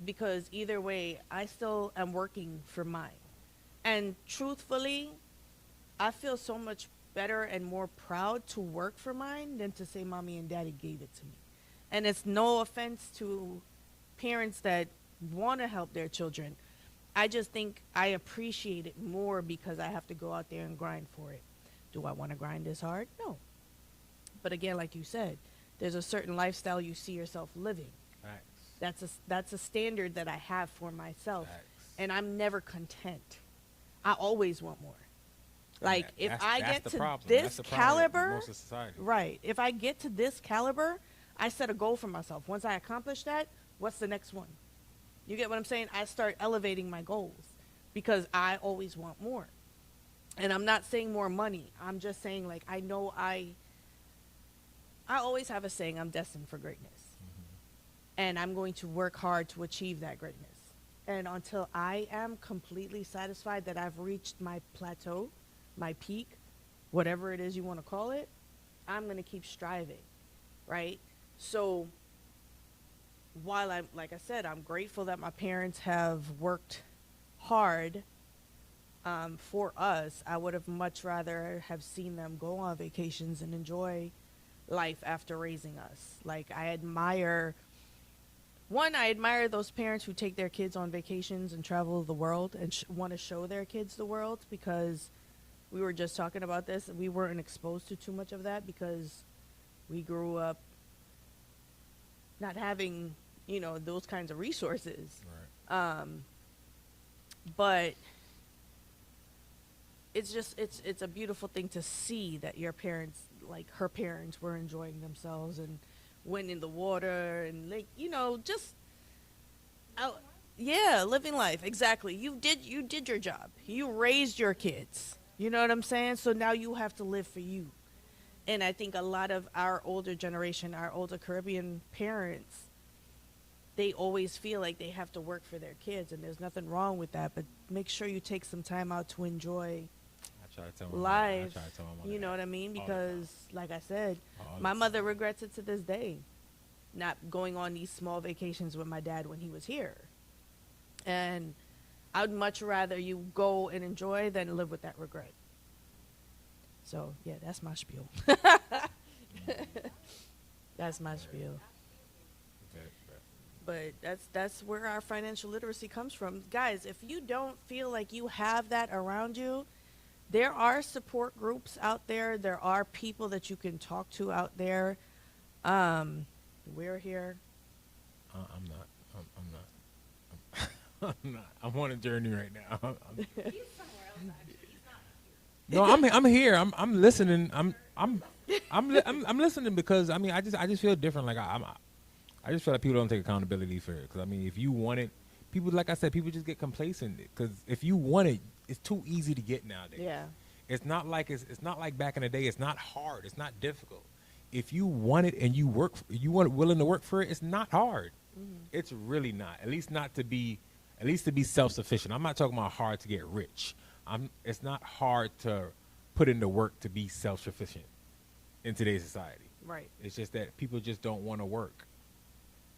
Because either way, I still am working for mine. And truthfully, I feel so much better and more proud to work for mine than to say mommy and daddy gave it to me. And it's no offense to parents that want to help their children. I just think I appreciate it more because I have to go out there and grind for it. Do I want to grind this hard? No. But again, like you said, there's a certain lifestyle you see yourself living. That's a standard that I have for myself. And I'm never content. I always want more. Like, if I get to this caliber, right, if I get to this caliber, I set a goal for myself. Once I accomplish that, what's the next one? You get what I'm saying? I start elevating my goals because I always want more. And I'm not saying more money. I'm just saying, like, I know I always have a saying, I'm destined for greatness. And I'm going to work hard to achieve that greatness. And until I am completely satisfied that I've reached my plateau, my peak, whatever it is you want to call it, I'm going to keep striving, right? So while I'm, like I said, I'm grateful that my parents have worked hard for us, I would have much rather have seen them go on vacations and enjoy life after raising us. Like, I admire those parents who take their kids on vacations and travel the world and want to show their kids the world, because we were just talking about this. We weren't exposed to too much of that because we grew up not having, those kinds of resources. Right. But it's a beautiful thing to see that your parents, like her parents, were enjoying themselves and went in the water and, like, just out, living life. Exactly. You did your job. You raised your kids. You know what I'm saying? So now you have to live for you. And I think a lot of our older generation, our older Caribbean parents, they always feel like they have to work for their kids, and there's nothing wrong with that, but make sure you take some time out to enjoy life. You know what I mean? Because, like I said, my mother regrets it to this day, not going on these small vacations with my dad when he was here. And I'd much rather you go and enjoy than live with that regret. So, yeah, that's my spiel. That's my spiel. But that's where our financial literacy comes from. Guys, if you don't feel like you have that around you, there are support groups out there. There are people that you can talk to out there. We're here. I'm not. I'm not. I'm on a journey right now. He's somewhere else, actually. He's not here. No, I'm here. I'm listening. I'm listening because I just feel different. Like I just feel like people don't take accountability for it. Because if you want it, people, like I said, people just get complacent. Because if you want it, it's too easy to get nowadays. Yeah. It's not like back in the day. It's not hard. It's not difficult. If you want it and you willing to work for it, it's not hard. Mm-hmm. It's really not. At least to be self-sufficient. I'm not talking about hard to get rich. It's not hard to put in the work to be self-sufficient in today's society. Right. It's just that people just don't want to work.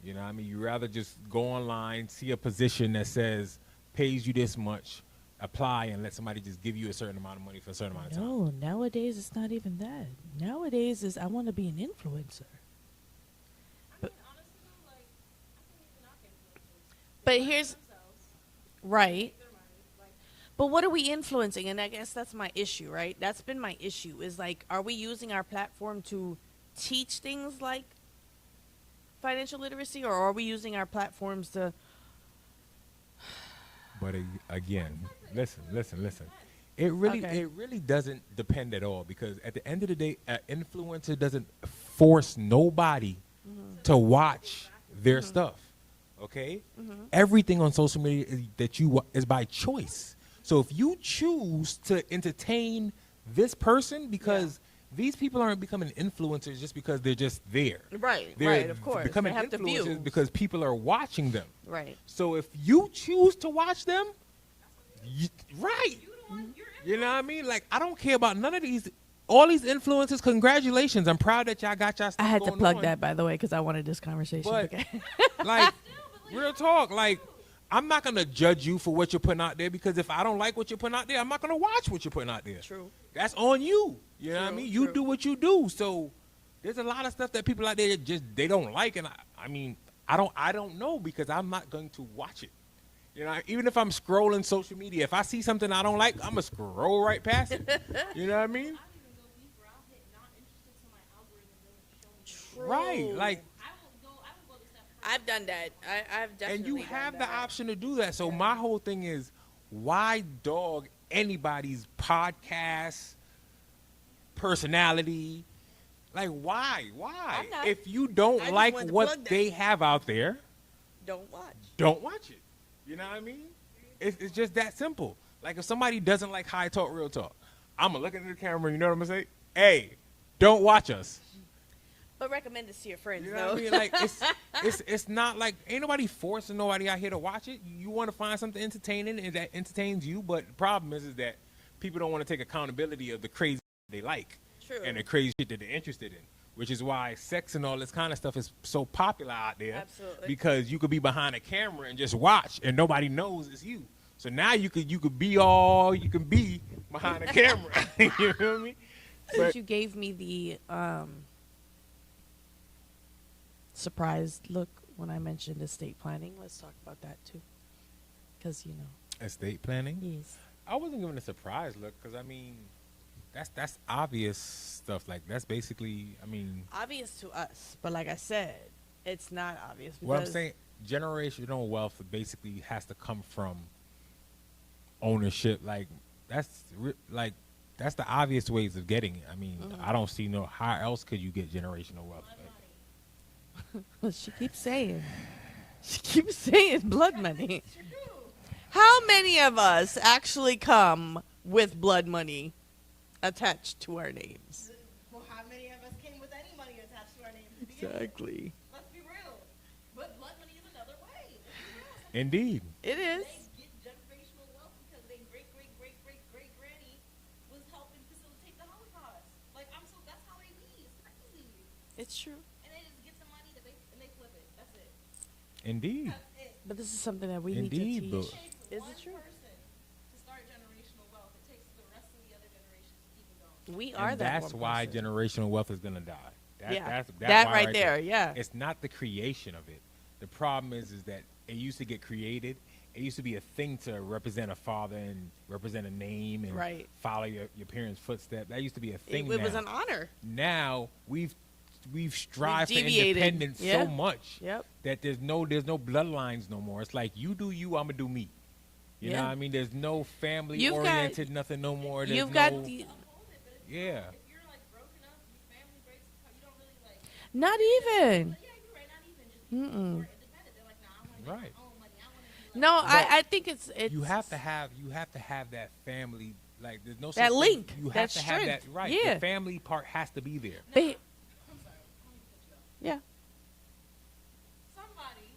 You know what I mean? You rather just go online, see a position that says pays you this much, apply, and let somebody just give you a certain amount of money for a certain amount of time. No, nowadays it's not even that. Nowadays is I want to be an influencer. I mean, honestly, though, like, I can't even knock influencers. But They here's themselves right. make their money. Like, But what are we influencing? And I guess that's my issue, right? That's been my issue. Is like, are we using our platform to teach things like financial literacy, or are we using our platforms to? But again, listen. It Okay. really doesn't depend at all, because at the end of the day, an influencer doesn't force nobody to watch their stuff. Okay, everything on social media is by choice. So if you choose to entertain this person, because these people aren't becoming influencers just because they're just there. Right. They're Right. Of course. They becoming have to view. influencers because people are watching them. Right. So if you choose to watch them, right. you the one, you're You know what I mean? Like, I don't care about none of these. All these influencers, congratulations. I'm proud that y'all got y'all stuff I had to going plug on. that, by the way, because I wanted this conversation. But, Okay. like, real talk. Like, I'm not going to judge you for what you're putting out there, because if I don't like what you're putting out there, I'm not going to watch what you're putting out there. True. That's on you. You know what I True, mean? You true. do what you do. So there's a lot of stuff that people out there they don't like, and I mean, I don't know, because I'm not going to watch it. You know, even if I'm scrolling social media, if I see something I don't like, I'm gonna scroll right past it. You know what I mean? I don't even go deeper. I'll hit not interested, so my algorithm doesn't show me. True. Right. Like, I will go to step further. I've done that. I've definitely. and you done have the that. option to do that. So my whole thing is, why dog anybody's podcast personality? Like, why? I'm not. If you don't I just like wanted to what plug that. they have out there, Don't watch. don't watch it. You know what I mean? It's just that simple. Like, if somebody doesn't like high talk, real talk, I'm gonna look into the camera. You know what I'm gonna say? Hey, don't watch us. But recommend this to your friends, You know though. what I mean? Like, it's not like, ain't nobody forcing nobody out here to watch it. You want to find something entertaining and that entertains you. But the problem is that people don't want to take accountability of the crazy they like True. and the crazy shit that they're interested in. Which is why sex and all this kind of stuff is so popular out there. Absolutely. Because you could be behind a camera and just watch, and nobody knows it's you. So now you could be all you can be behind the camera. You feel me? Since you gave me the surprised look when I mentioned estate planning, let's talk about that too. Because, Estate planning? yes. I wasn't given a surprise look, because I mean, that's obvious stuff. Like, that's basically, I mean, Obvious to us, but like I said, it's not obvious. what I'm because- saying, generational wealth basically has to come from ownership. Like, that's the obvious ways of getting it. I mean, I don't see how else could you get generational wealth. She keeps saying. She keeps saying blood money. How many of us actually come with blood money attached to our names? Well, how many of us came with any money attached to our name? at the beginning? Exactly. Let's be real. But blood money is another way. Let's be real. Some Indeed. It is. They get generational wealth because their great granny was helping facilitate the Holocaust. Like, that's how they be. It's crazy. It's true. And they just get some money and they flip it. That's it. Indeed. That's it. But this is something that we Indeed, need to but- teach. It takes Is one it true? person to start generational wealth. It takes the rest of the other generations to keep it going. We are And that. that's one why person. generational wealth is gonna die. Yeah. That's that why right there. Yeah. It's not the creation of it. The problem is that it used to get created. It used to be a thing to represent a father and represent a name and Right. follow your parents' footsteps. That used to be a It, thing. it was now. an honor. Now we've strived for deviated. independence Yeah. so much Yep. that there's no bloodlines no more. It's like, you do you, I'm gonna do me. You know Yeah. what I mean? There's no family You've got- oriented nothing no more. There's You've got no, the, yeah. If you're like broken up, your family breaks apart, you don't really like. Not even. But yeah, you're right. Not even just people who are independent. They're like, nah, I want to Right. make my own money. I want to. no. But I think it's You have to have that family. Like, there's no That such thing- link, You that have to have that, strength. right? Yeah. The family part has to be there. But, I'm sorry. Let me cut you off. yeah. Somebody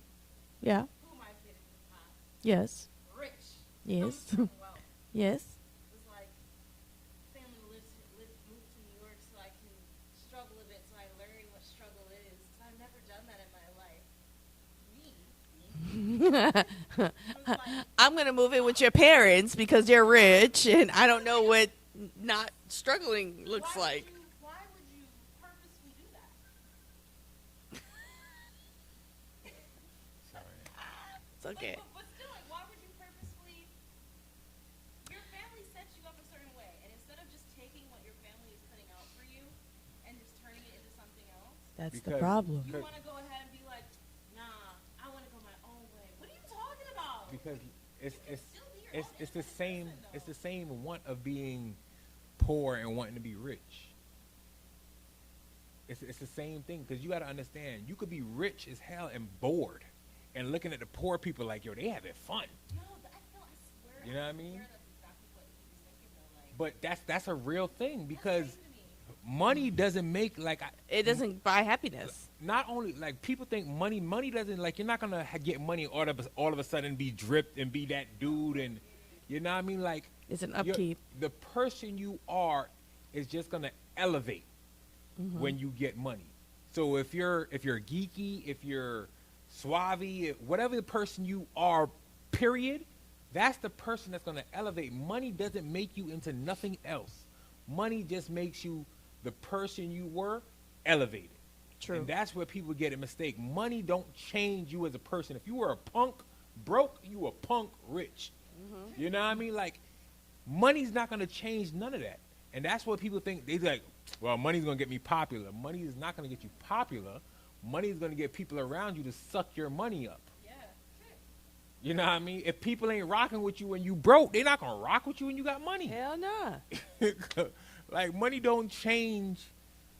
Yeah. who might fit in the pot, Yes. rich, Yes. comes from wealth, Yes. struggle is. 'Cause I've never done that in my life. Me. It was like, I'm gonna move in with your parents because they're rich, and I don't know what not struggling looks like. Why would you purposely do that? Sorry. It's okay. But still, like, why would you purposefully? Your family sets you up a certain way, and instead of just taking what your family is putting out for you and just turning it into something else, That's the Because- problem. you want to go ahead and be like, nah, I want to go my own way. What are you talking about? Because it's Still be your own it's the independent same person, it's though. the same want of being poor and wanting to be rich. It's the same thing because you got to understand you could be rich as hell and bored, and looking at the poor people like yo they having fun. No, I swear. You know what I I mean? swear that's exactly what he was thinking, though. Like, But that's a real thing because that's crazy to me. money doesn't make like It doesn't buy happiness. not only like people think money doesn't like you're not gonna get money all of a sudden be dripped and be that dude and you know what I mean like It's an you're- upkeep. the person you are is just gonna elevate when you get money. So if you're geeky, if you're suave, whatever the person you are, period, that's the person that's gonna elevate. Money doesn't make you into nothing else. Money just makes you the person you were elevated. True. And that's where people get a mistake. Money don't change you as a person. If you were a punk broke, you a punk rich. You know what I mean? Like, money's not going to change none of that. And that's what people think. They're like, well, money's going to get me popular. Money is not going to get you popular. Money is going to get people around you to suck your money up. Yeah. You know what I mean? If people ain't rocking with you when you broke, they're not going to rock with you when you got money. Hell nah. Like, money don't change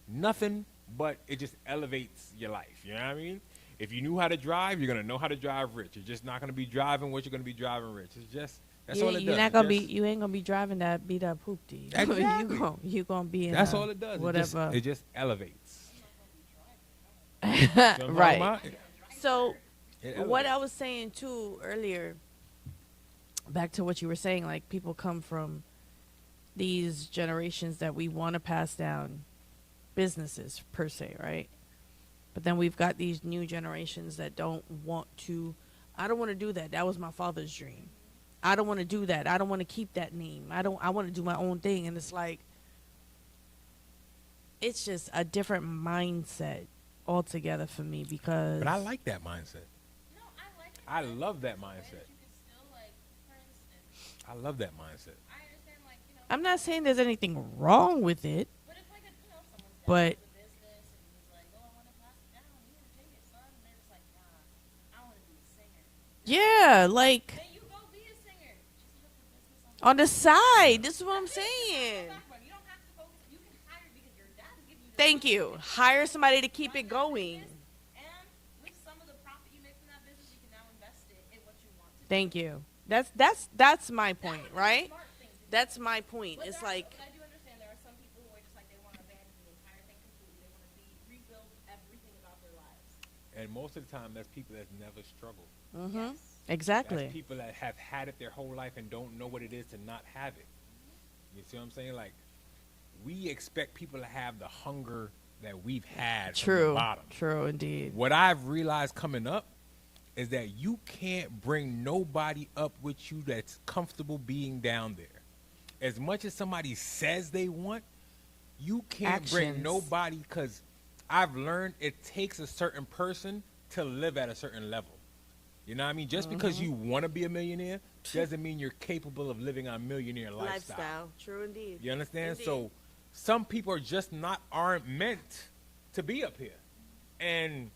nothing, but it just elevates your life. You know what I mean? If you knew how to drive, you're gonna know how to drive rich. You're just not gonna be driving what you're gonna be driving rich. It's just that's all it You're does. not It gonna just- be. You ain't gonna be driving that beat up hoopty. Exactly. You gonna be in. That's a all it does. Whatever. It just elevates. You know what I'm talking Right. about? So It what I elevates. was saying too earlier, back to what you were saying, like people come from these generations that we want to pass down businesses per se, right? But then we've got these new generations that don't want to. I don't want to do that. That was my father's dream. I don't want to do that. I don't want to keep that name. I want to do my own thing. And it's like, it's just a different mindset altogether for me because. But I like that mindset. No, I like it. I but love that there's a way mindset. You can still, like, for instance, I love that mindset. I understand, like, I'm not saying there's anything wrong with it, but if, like, someone's down But- with a business and he's like, oh, I want to pass it down, you want to take it, son, and they're just like, nah, I want to be a singer. yeah, like Then you go be a singer. Just have the business on on the side. This is what I'm saying. background. You don't have to focus. You can hire because your dad is giving you the Thank money. you. Hire somebody to keep Run it that going. business, and with some of the profit you make from that business, you can now invest it in what you want to do. Thank you. That's my point, That would be a right? smart thing to do. That's my point. But It's there are- like but I do understand there are some people who are just like they want to abandon the entire thing completely. They want to rebuild everything about their lives. And most of the time, that's people that never struggled. mhm. Yes. Exactly. That's people that have had it their whole life and don't know what it is to not have it. You see what I'm saying? Like, we expect people to have the hunger that we've had from the True. bottom. True indeed. What I've realized coming up is that you can't bring nobody up with you that's comfortable being down there. As much as somebody says they want, you can't bring Actions. nobody because I've learned it takes a certain person to live at a certain level. You know what I mean? Just because you want to be a millionaire doesn't mean you're capable of living a millionaire lifestyle. True indeed. You understand? Indeed. So some people are just aren't meant to be up here. And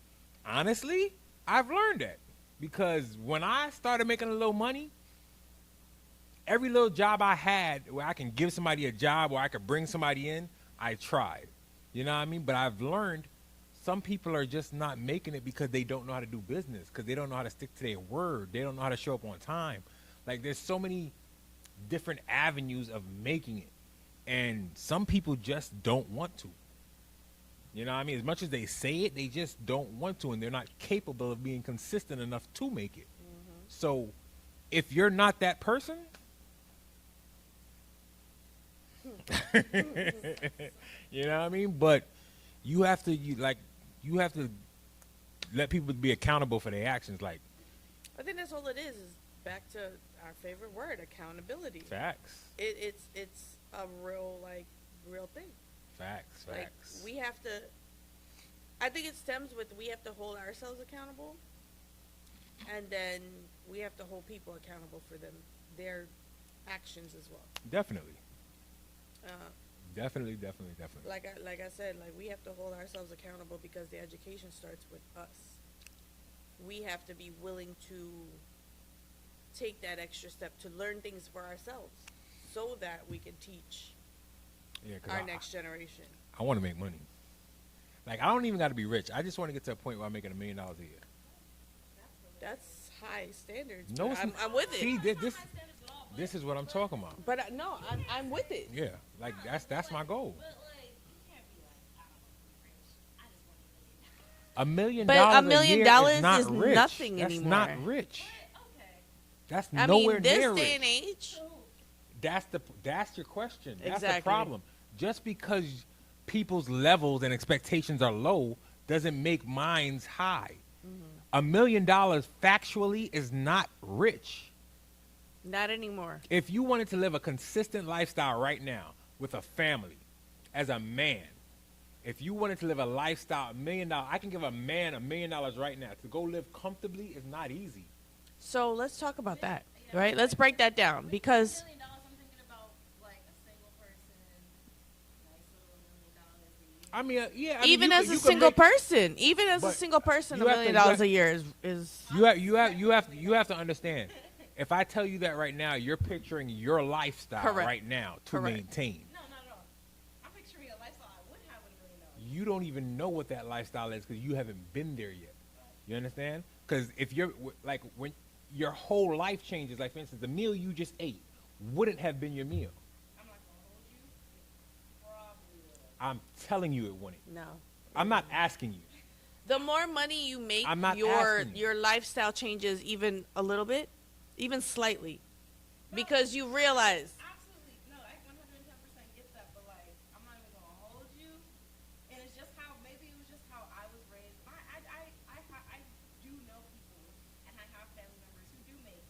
honestly, I've learned that because when I started making a little money, every little job I had where I can give somebody a job, where I could bring somebody in, I tried. You know what I mean? But I've learned some people are just not making it because they don't know how to do business, because they don't know how to stick to their word. They don't know how to show up on time. Like, there's so many different avenues of making it. And some people just don't want to. You know what I mean? As much as they say it, they just don't want to, and they're not capable of being consistent enough to make it. So if you're not that person, you know what I mean? But you have to, like you have to let people be accountable for their actions. Like I think that's all it is back to our favorite word, accountability. facts, It's a real thing. facts. Like we have to. I think it stems with we have to hold ourselves accountable, and then we have to hold people accountable for their actions as well. Definitely, Uh, definitely. like I said, like we have to hold ourselves accountable because the education starts with us. We have to be willing to take that extra step to learn things for ourselves, so that we can teach Yeah, because our next generation. I want to make money. Like I don't even got to be rich. I just want to get to a point where I'm making $1 million a year. That's high standards. No, but I'm with it. See, this is what I'm talking about. But no, I'm with it. Yeah, like that's my goal. But like, you can't be like, I don't want to be rich. I just want $1 million. $1 million. But $1 million a year is not rich. nothing That's anymore. not rich. Okay. That's I nowhere mean, this near day and rich. age. That's your question. That's the Exactly. problem. Just because people's levels and expectations are low doesn't make minds high. $1 million factually is not rich. Not anymore. If you wanted to live a consistent lifestyle right now with a family, as a man, if you wanted to live a lifestyle, $1 million, I can give a man $1 million right now. To go live comfortably is not easy. So let's talk about that, right? Let's break that down because $1 million, I'm thinking about like a single person, nice little $1 million a year. I mean, yeah. even you as could- a you could single make- person, even as a but single person, you $1 have million to- you dollars have- a year is you have to understand. If I tell you that right now, you're picturing your lifestyle Correct. right now to Correct. maintain. No, not at all. I'm picturing a lifestyle I would have with $1 million. You don't even know what that lifestyle is because you haven't been there yet. You understand? Because if you're like when your whole life changes, like for instance, the meal you just ate wouldn't have been your meal. I'm not gonna hold you. It probably would. I'm telling you, it wouldn't. no. I'm not asking you. The more money you make, I'm not your asking you. your lifestyle changes even a little bit, even slightly, because you realize. Absolutely. No, I 110% get that, but like, I'm not even gonna hold you. And it's just how, maybe it was just how I was raised. I do know people, and I have family members who do make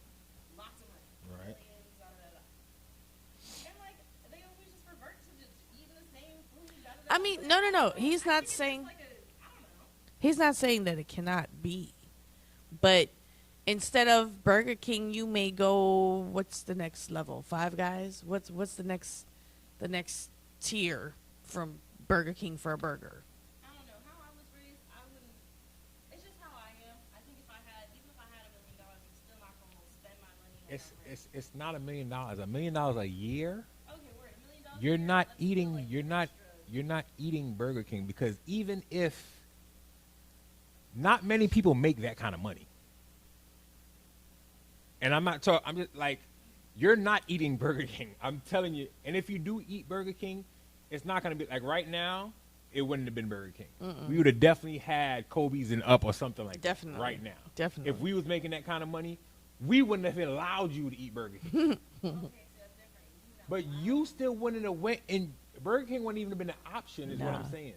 lots of money. Right. Millions, da, da, da, da. And like, they always just revert to just eating the same food. Da, da, da, I mean, da, da, no. da. He's I not think it's saying. just like I don't know. He's not saying that it cannot be, but instead of Burger King, you may go. What's the next level? Five Guys. What's the next tier from Burger King for a burger? I don't know how I was raised. I wouldn't. It's just how I am. I think if I had, even if I had $1 million, I'm still not gonna spend my money on that. It's not $1 million. $1 million a year. Okay, we're at $1 million. You're not Let's do, eating. like, You're not eating Burger King because even if not many people make that kind of money. And I'm not talking. I'm just like, you're not eating Burger King. I'm telling you. And if you do eat Burger King, it's not gonna be like right now. It wouldn't have been Burger King. We would have definitely had Kobe's and Up or something like Definitely. that right now. Definitely. If we was making that kind of money, we wouldn't have allowed you to eat Burger King. Okay, so that's different. You But you still wouldn't have went, and Burger King wouldn't even have been an option. Is what Nah. I'm saying.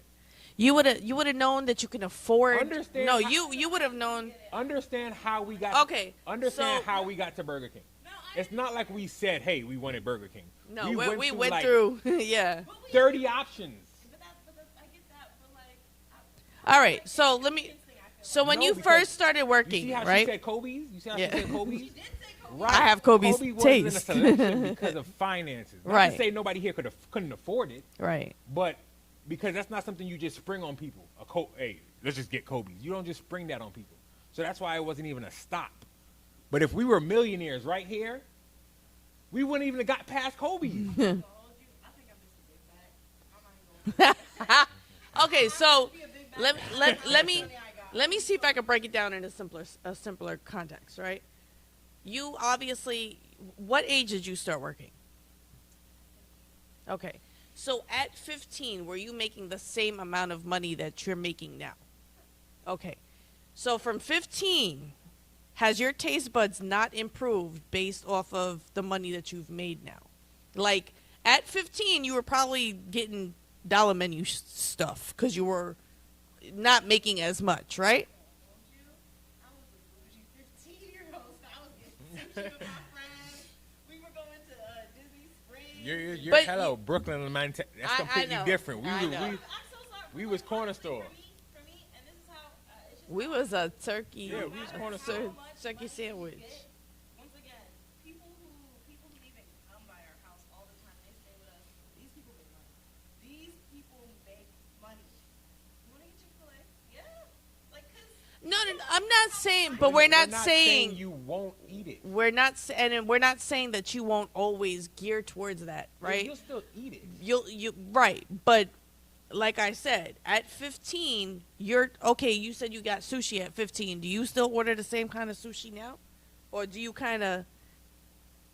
You would have known that you can afford. Understand No, how- you would have known. Understand how we got. Okay, Understand so- how we got to Burger King. No, I It's not like we said, "Hey, we wanted Burger King." No, we through, went like, through. Yeah. 30 options. But I get that, but like, All right. So let me. thing I feel So when No, you because first started You see working, how right? she said Kobe's? You see how Yeah. she said Kobe's? did say Kobe. Right. I have Kobe's Kobe wasn't in a taste. selection because of finances. Not Right. to say nobody here couldn't afford it, Right. but because that's not something you just spring on people. Hey, let's just get Kobe's. You don't just spring that on people. So that's why it wasn't even a stop. But if we were millionaires right here, we wouldn't even have got past Kobe's. I think I'm just a big fat. I'm not even gonna Okay. So be a big bad let me see if I can break it down in a simpler context. Right. You obviously. What age did you start working? Okay. So at 15, were you making the same amount of money that you're making now? Okay. So from 15, has your taste buds not improved based off of the money that you've made now? Like at 15, you were probably getting dollar menu stuff because you were not making as much, right? I was a bougie 15-year-old, so I was getting sushi with my friends. We were going to Disney Springs. You're But hello, Brooklyn, Manhattan. That's I completely know. different. I know. I'm so sorry. we was corner store. For me, and this is how it's just We was a turkey, Yeah, we was corner store. turkey sandwich. once again, people who even come by our house all the time, they stay with us. These people make money. These people make money. You want to get Chick-fil-A? Yeah. Like, cause No, I'm not saying, but we're not saying you won't eat it. we're not, and we're not saying that you won't always gear towards that, right? You'll still eat it. You right, but like I said, at 15, you're okay. You said you got sushi at 15. Do you still order the same kind of sushi now, or do you kind of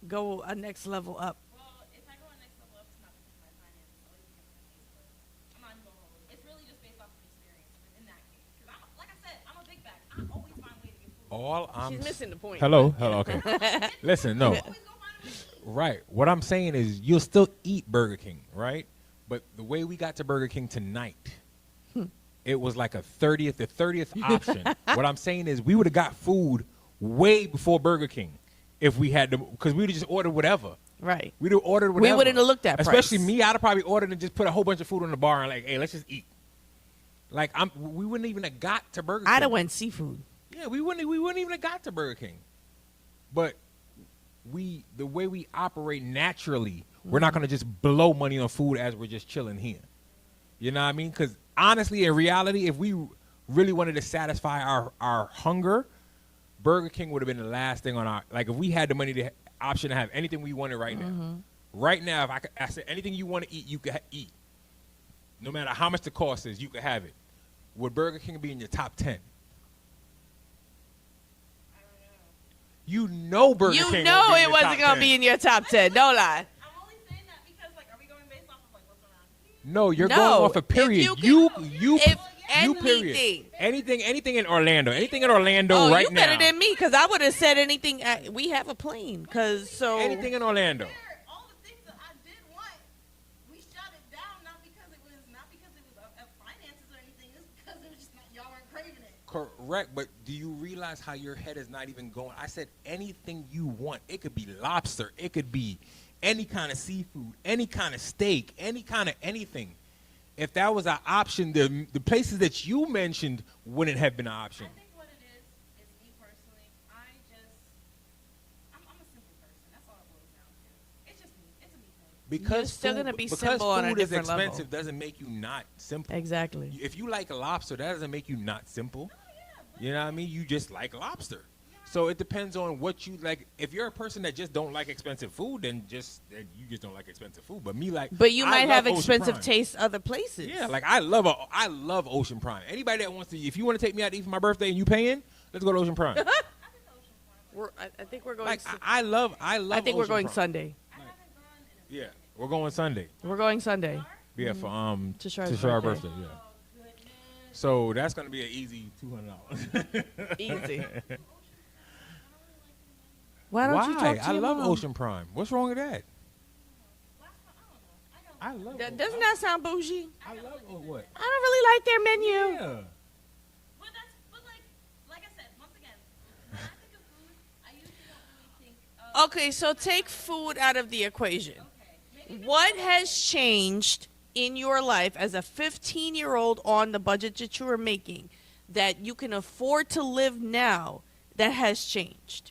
go a next level up? well, if I go on next level up, it's not because of my finances. It's always because of my taste buds. I'm not even gonna hold it. It's really just based off of experience in that case. Because like I said, I'm a big bag. I always find a way to get food. All I'm She's missing the point. Hello, okay. Listen, no. Always go find a way to get food. Right. What I'm saying is you'll still eat Burger King, right? But the way we got to Burger King tonight, it was like a 30th option. What I'm saying is we would have got food way before Burger King if we had to, because we would have just ordered whatever. Right. We'd have ordered whatever. We wouldn't have looked at Especially price. me, I'd have probably ordered and just put a whole bunch of food on the bar and like, hey, let's just eat. Like we wouldn't even have got to Burger King. I'd have went seafood. Yeah, we wouldn't even have got to Burger King. But the way we operate naturally, we're not gonna just blow money on food as we're just chilling here. You know what I mean? Because honestly, in reality, if we really wanted to satisfy our hunger, Burger King would have been the last thing on our, like if we had the money, the option to have anything we wanted right now. Right now, if I said anything you want to eat, you could eat. No matter how much the cost is, you could have it. Would Burger King be in your top 10? You know Burger King. You know won't be in it your wasn't top gonna 10. be in your top 10. No lie. I'm only saying that because, like, are we going based off of, like, what's going on here? No, you're No, going off a if period. you You if period. anything. Anything in Orlando. Anything in Orlando Oh, right you now. better than me, because I would have said anything. We have a plane, because so. Anything in Orlando. All the things that I did want, we shot it down, not because it was finances or anything. It's because it was just not, y'all weren't craving it. Correct, but do you realize how your head is not even going? I said anything you want. It could be lobster. It could be any kind of seafood, any kind of steak, any kind of anything. If that was an option, the places that you mentioned wouldn't have been an option. I think what it is me personally, I'm a simple person. That's all it boils down to. It's just me. It's a me thing. Because You're still food- gonna be because simple on a food is different level. expensive doesn't make you not simple. Exactly. If you like lobster, that doesn't make you not simple. You know what I mean? You just like lobster. So it depends on what you like. If you're a person that just don't like expensive food, then you just don't like expensive food. But me, like, But you I might love have Ocean expensive Prime. tastes other places. Yeah, like I love Ocean Prime. Anybody that wants to, if you want to take me out to eat for my birthday and you paying, let's go to Ocean Prime. I think we're going. Like I love. I think we're Ocean going Prime. Sunday. Yeah, we're going Sunday. We're going Sunday. Yeah, for To Shar's Shar's birthday. birthday. Yeah. So that's gonna be an easy $200. Easy. Why don't you talk to I your love mom? Ocean Prime. What's wrong with that? I love. Doesn't that sound bougie? I love what? I don't really like their menu. Yeah. But like I said, once again, when I think of food, I usually don't really think of, Okay, so take food out of the equation. maybe What has changed in your life as a 15-year-old on the budget that you are making that you can afford to live now that has changed,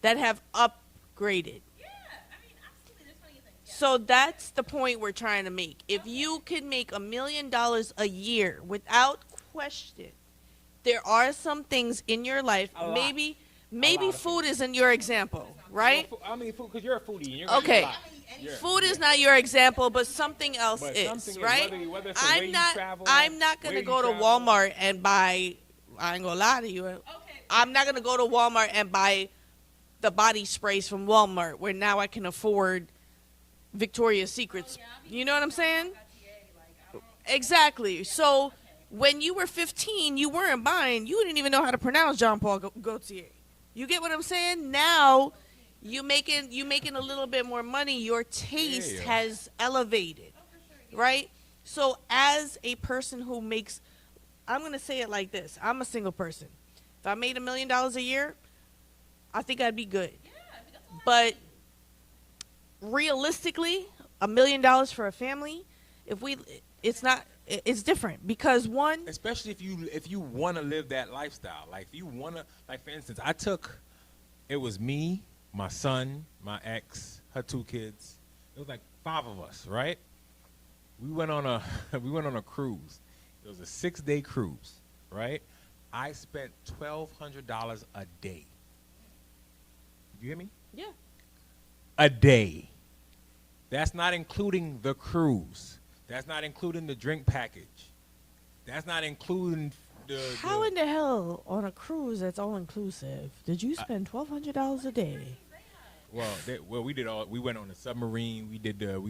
that have upgraded? yeah, I mean, absolutely, there's plenty of things. Yeah. So that's the point we're trying to make. If you could make $1 million a year without question, there are some things in your life. A lot. Maybe lot of food isn't your example, right? I mean, food, because you're a foodie. And you're Okay. Yeah. Food is not your example, but something else But is, something is, right? whether it's the way I'm you not. travel, I'm not gonna where go you to travel. Walmart and buy. I ain't gonna lie to you. Okay. I'm not gonna go to Walmart and buy the body sprays from Walmart, where now I can afford Victoria's Secrets. You know what I'm saying? Exactly. So when you were 15, you weren't buying. You didn't even know how to pronounce Jean Paul Gaultier. You get what I'm saying? Now you making a little bit more money. Your taste Yeah. has elevated, right? So as a person who makes I'm gonna say it like this: I'm a single person. If I made $1 million a year, I think I'd be good. Yeah, I mean, that's all I But need. realistically, $1 million for a family, if we, it's not. It's different because one, Especially if you want to live that lifestyle. Like if you want to, like for instance, it was me, my son, my ex, her 2 kids. It was like 5 of us, right? We went on a we went on a cruise. It was a 6-day cruise, right? I spent $1,200 a day. Did you hear me? yeah, A day. That's not including the cruise. That's not including the drink package. That's not including how in the hell on a cruise that's all inclusive did you spend $1,200 a day? we did all. We went on a submarine. We did the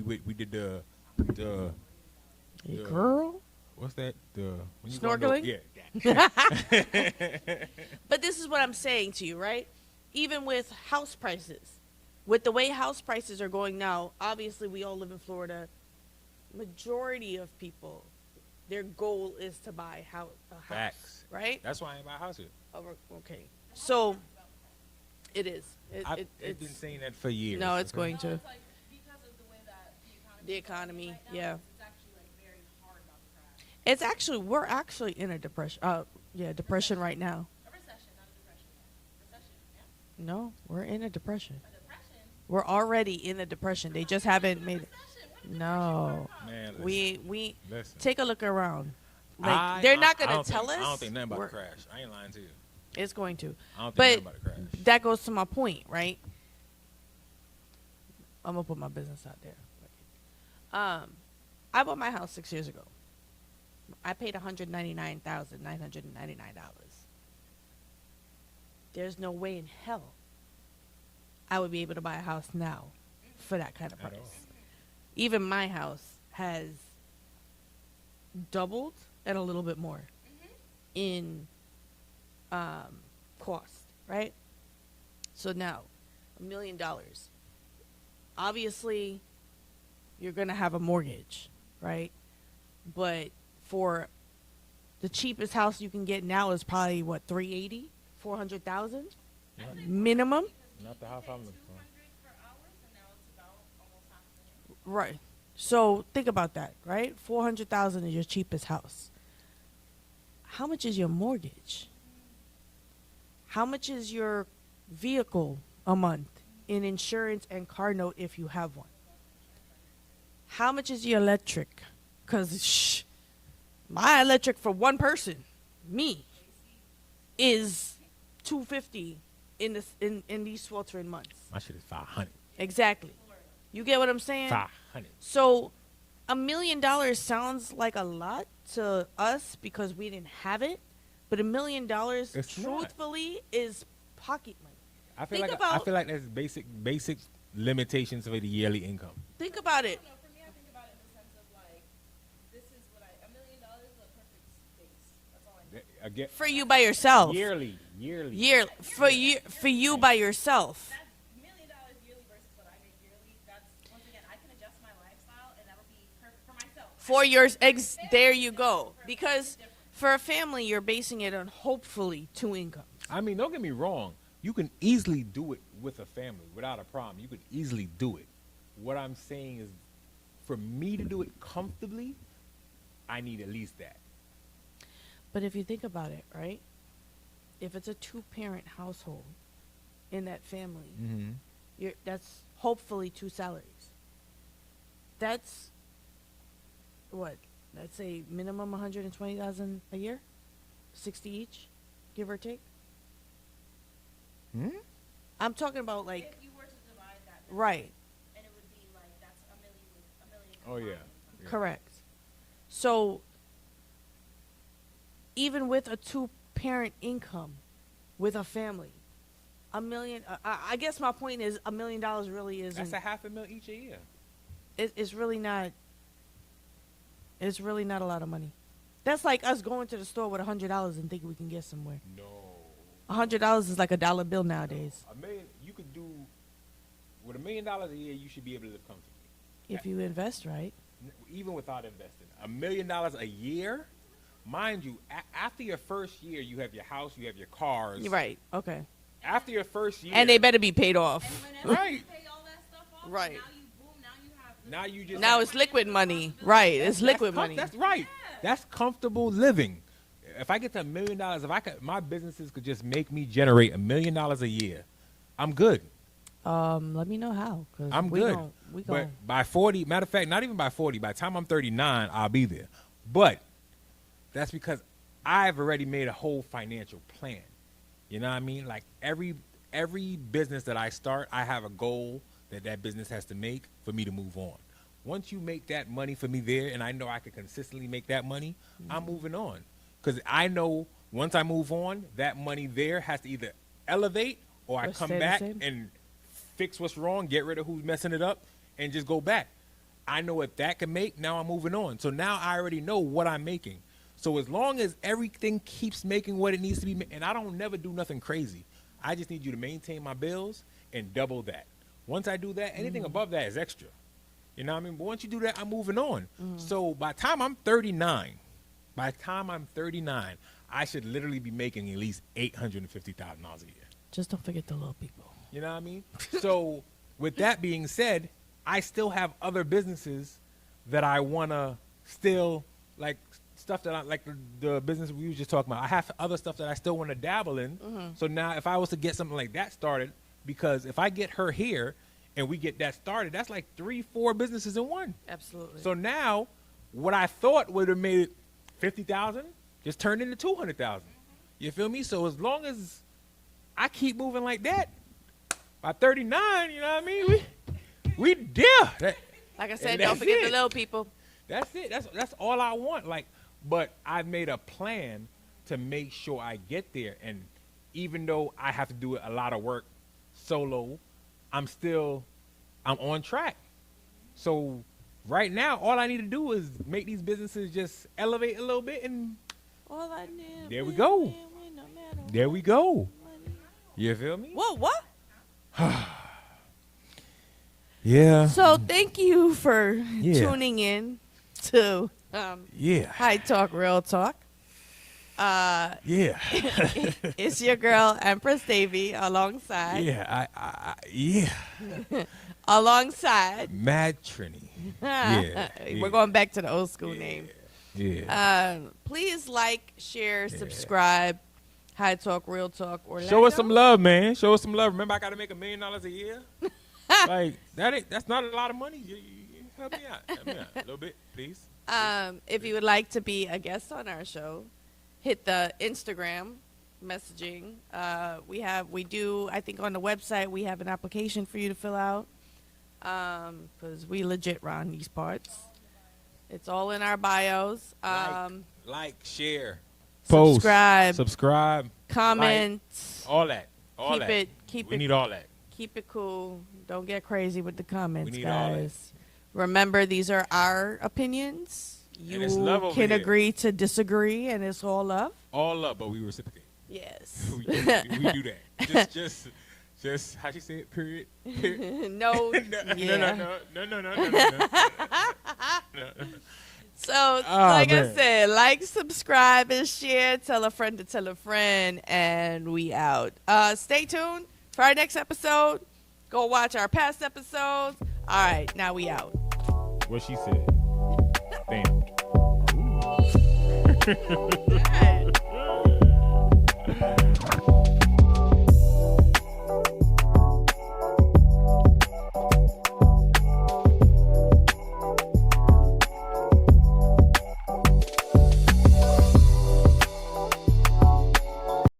Hey, the- girl. what's that? The when you go on the- Snorkeling? Yeah. That. But this is what I'm saying to you, right? Even with house prices, with the way house prices are going now, obviously we all live in Florida. Majority of people, their goal is to buy a house, Facts. right? That's why I ain't buy a house here. Okay, so it is. I've been It's saying that for years. no, it's okay? going to. It's like because of the way that The the economy, economy is right now, yeah. it's actually like very hard about to crash. It's actually we're actually in a depression. Depression right now. A recession, not a depression. Recession, yeah. No, we're in a depression. A depression. We're already in a depression. They just haven't made it. Recession. What No, Man, listen, we listen. take a look around. Like they're not I gonna don't tell think, us. I don't think nothing about we're- to crash. I ain't lying to you. It's going to. I don't think But nothing about to crash. that goes to my point, right? I'm gonna put my business out there. I bought my house 6 years ago. I paid $199,999. There's no way in hell I would be able to buy a house now for that kind of At price. all. Even my house has doubled and a little bit more in cost, right? So now, $1 million. Obviously, you're gonna have a mortgage, right? But for the cheapest house you can get now is probably what, 380, 400,000 minimum, Not the house I'm looking for. 200 for hours, and now it's about almost half a million. right? So think about that, right? 400,000 is your cheapest house. How much is your mortgage? How much is your vehicle a month in insurance and car note if you have one? How much is your electric? Because my electric for one person, me, is $250 in this in these sweltering months. My shit is 500. Exactly. You get what I'm saying? 500. So, $1 million sounds like a lot to us because we didn't have it, but $1 million, It's not. truthfully, is pocket money. I feel Think like about- I feel like there's basic limitations for the yearly income. Think about it. I don't know. For me, I think about it in the sense of like, this is what $1 million is a perfect space. That's all I need. Again, For you by yourself. yearly. Year for you by yourself. That $1 million yearly versus what I make yearly, that's, once again, I can adjust my lifestyle and that'll be perfect for myself. For yours, there you go. Because for a family, you're basing it on hopefully 2 incomes. I mean, don't get me wrong. You can easily do it with a family without a problem. You could easily do it. What I'm saying is, for me to do it comfortably, I need at least that. But if you think about it, right? If it's a 2-parent household in that family, Mm-hmm. that's hopefully 2 salaries. That's what? Let's say minimum 120,000 a year, 60 each, give or take. Hmm? I'm talking about like If you were to divide that, right, and it would be like, that's $1 million. Oh, yeah. combined. correct. So even with a 2-parent income, with a family, $1 million. I guess my point is $1 million really isn't. That's $500,000 each a year. It's really not. It's really not a lot of money. That's like us going to the store with $100 and think we can get somewhere. No. $100 is like a dollar bill nowadays. $1 million. You could do with $1 million a year. You should be able to live comfortably, If you invest right. even without investing. $1 million a year, mind you, after your first year, you have your house, you have your cars. Right. Okay. After your first year, And they better be paid And off. whenever Right. you pay all that stuff off, Right. now you boom, now you have the Now you just Now it's liquid money. Right. It's liquid that's money. That's right. Yeah. That's comfortable living. If I get to $1 million, if I could, my businesses could just make me generate $1 million a year, I'm good. Let me know how. 'Cause I'm we good. We But gon' by 40, matter of fact, not even by 40, by the time I'm 39, I'll be there. But that's because I've already made a whole financial plan. You know what I mean? Like every business that I start, I have a goal that business has to make for me to move on. Once you make that money for me there, and I know I can consistently make that money, I'm moving on. Because I know once I move on, that money there has to either elevate or I Or come stay the back same. and fix what's wrong, get rid of who's messing it up, and just go back. I know what that can make. Now I'm moving on. So now I already know what I'm making. So as long as everything keeps making what it needs to be, and I don't never do nothing crazy. I just need you to maintain my bills and double that. Once I do that, anything above that is extra. You know what I mean? But once you do that, I'm moving on. So by the time I'm 39, I should literally be making at least $850,000 a year. just don't forget the little people. You know what I mean? So with that being said, I still have other businesses that I want to still, like stuff that I, like the business we were just talking about. I have other stuff that I still want to dabble in. So now if I was to get something like that started, because if I get her here and we get that started, that's like 3-4 businesses in one. Absolutely. So now what I thought would have made it 50,000 just turned into 200,000. You feel me? So as long as I keep moving like that, by 39, you know what I mean? We there. like I said, and don't that's forget it. the little people. That's it. That's all I want. Like, but I've made a plan to make sure I get there. And even though I have to do a lot of work solo, I'm on track. So right now, all I need to do is make these businesses just elevate a little bit, and All I need. There we go. there we go. You feel me? Whoa, what? Yeah. So thank you for Yeah. tuning in to Yeah. High Talk, Real Talk. Yeah. It's your girl, Empress Davy, alongside. Yeah. Alongside. Mad Trini. Yeah. We're going back to the old school name. Yeah. Please like, share, subscribe. High Talk, Real Talk, Orlando. Show us some love, man. Show us some love. Remember, I got to make $1 million a year. Like that's not a lot of money. You help me out. Help me out a little bit, please. If you would like to be a guest on our show, hit the Instagram messaging. We do. I think on the website we have an application for you to fill out. Because we legit around these parts. It's all in our bios. Like, share, Subscribe, post, comment. all that. All Keep that. it. Keep We it. need all that. Keep it cool. Don't get crazy with the comments, We need all that. guys. Remember, these are our opinions. And it's You love over can here. agree to disagree, and it's all love. All up, but we reciprocate. Yes. we do that. Just how she say it? Period. No. Yeah. No. So, Oh, like I man. said, like, subscribe, and share. Tell a friend to tell a friend, and we out. Stay tuned for our next episode. Go watch our past episodes. All right, now we out. What she said. Damn.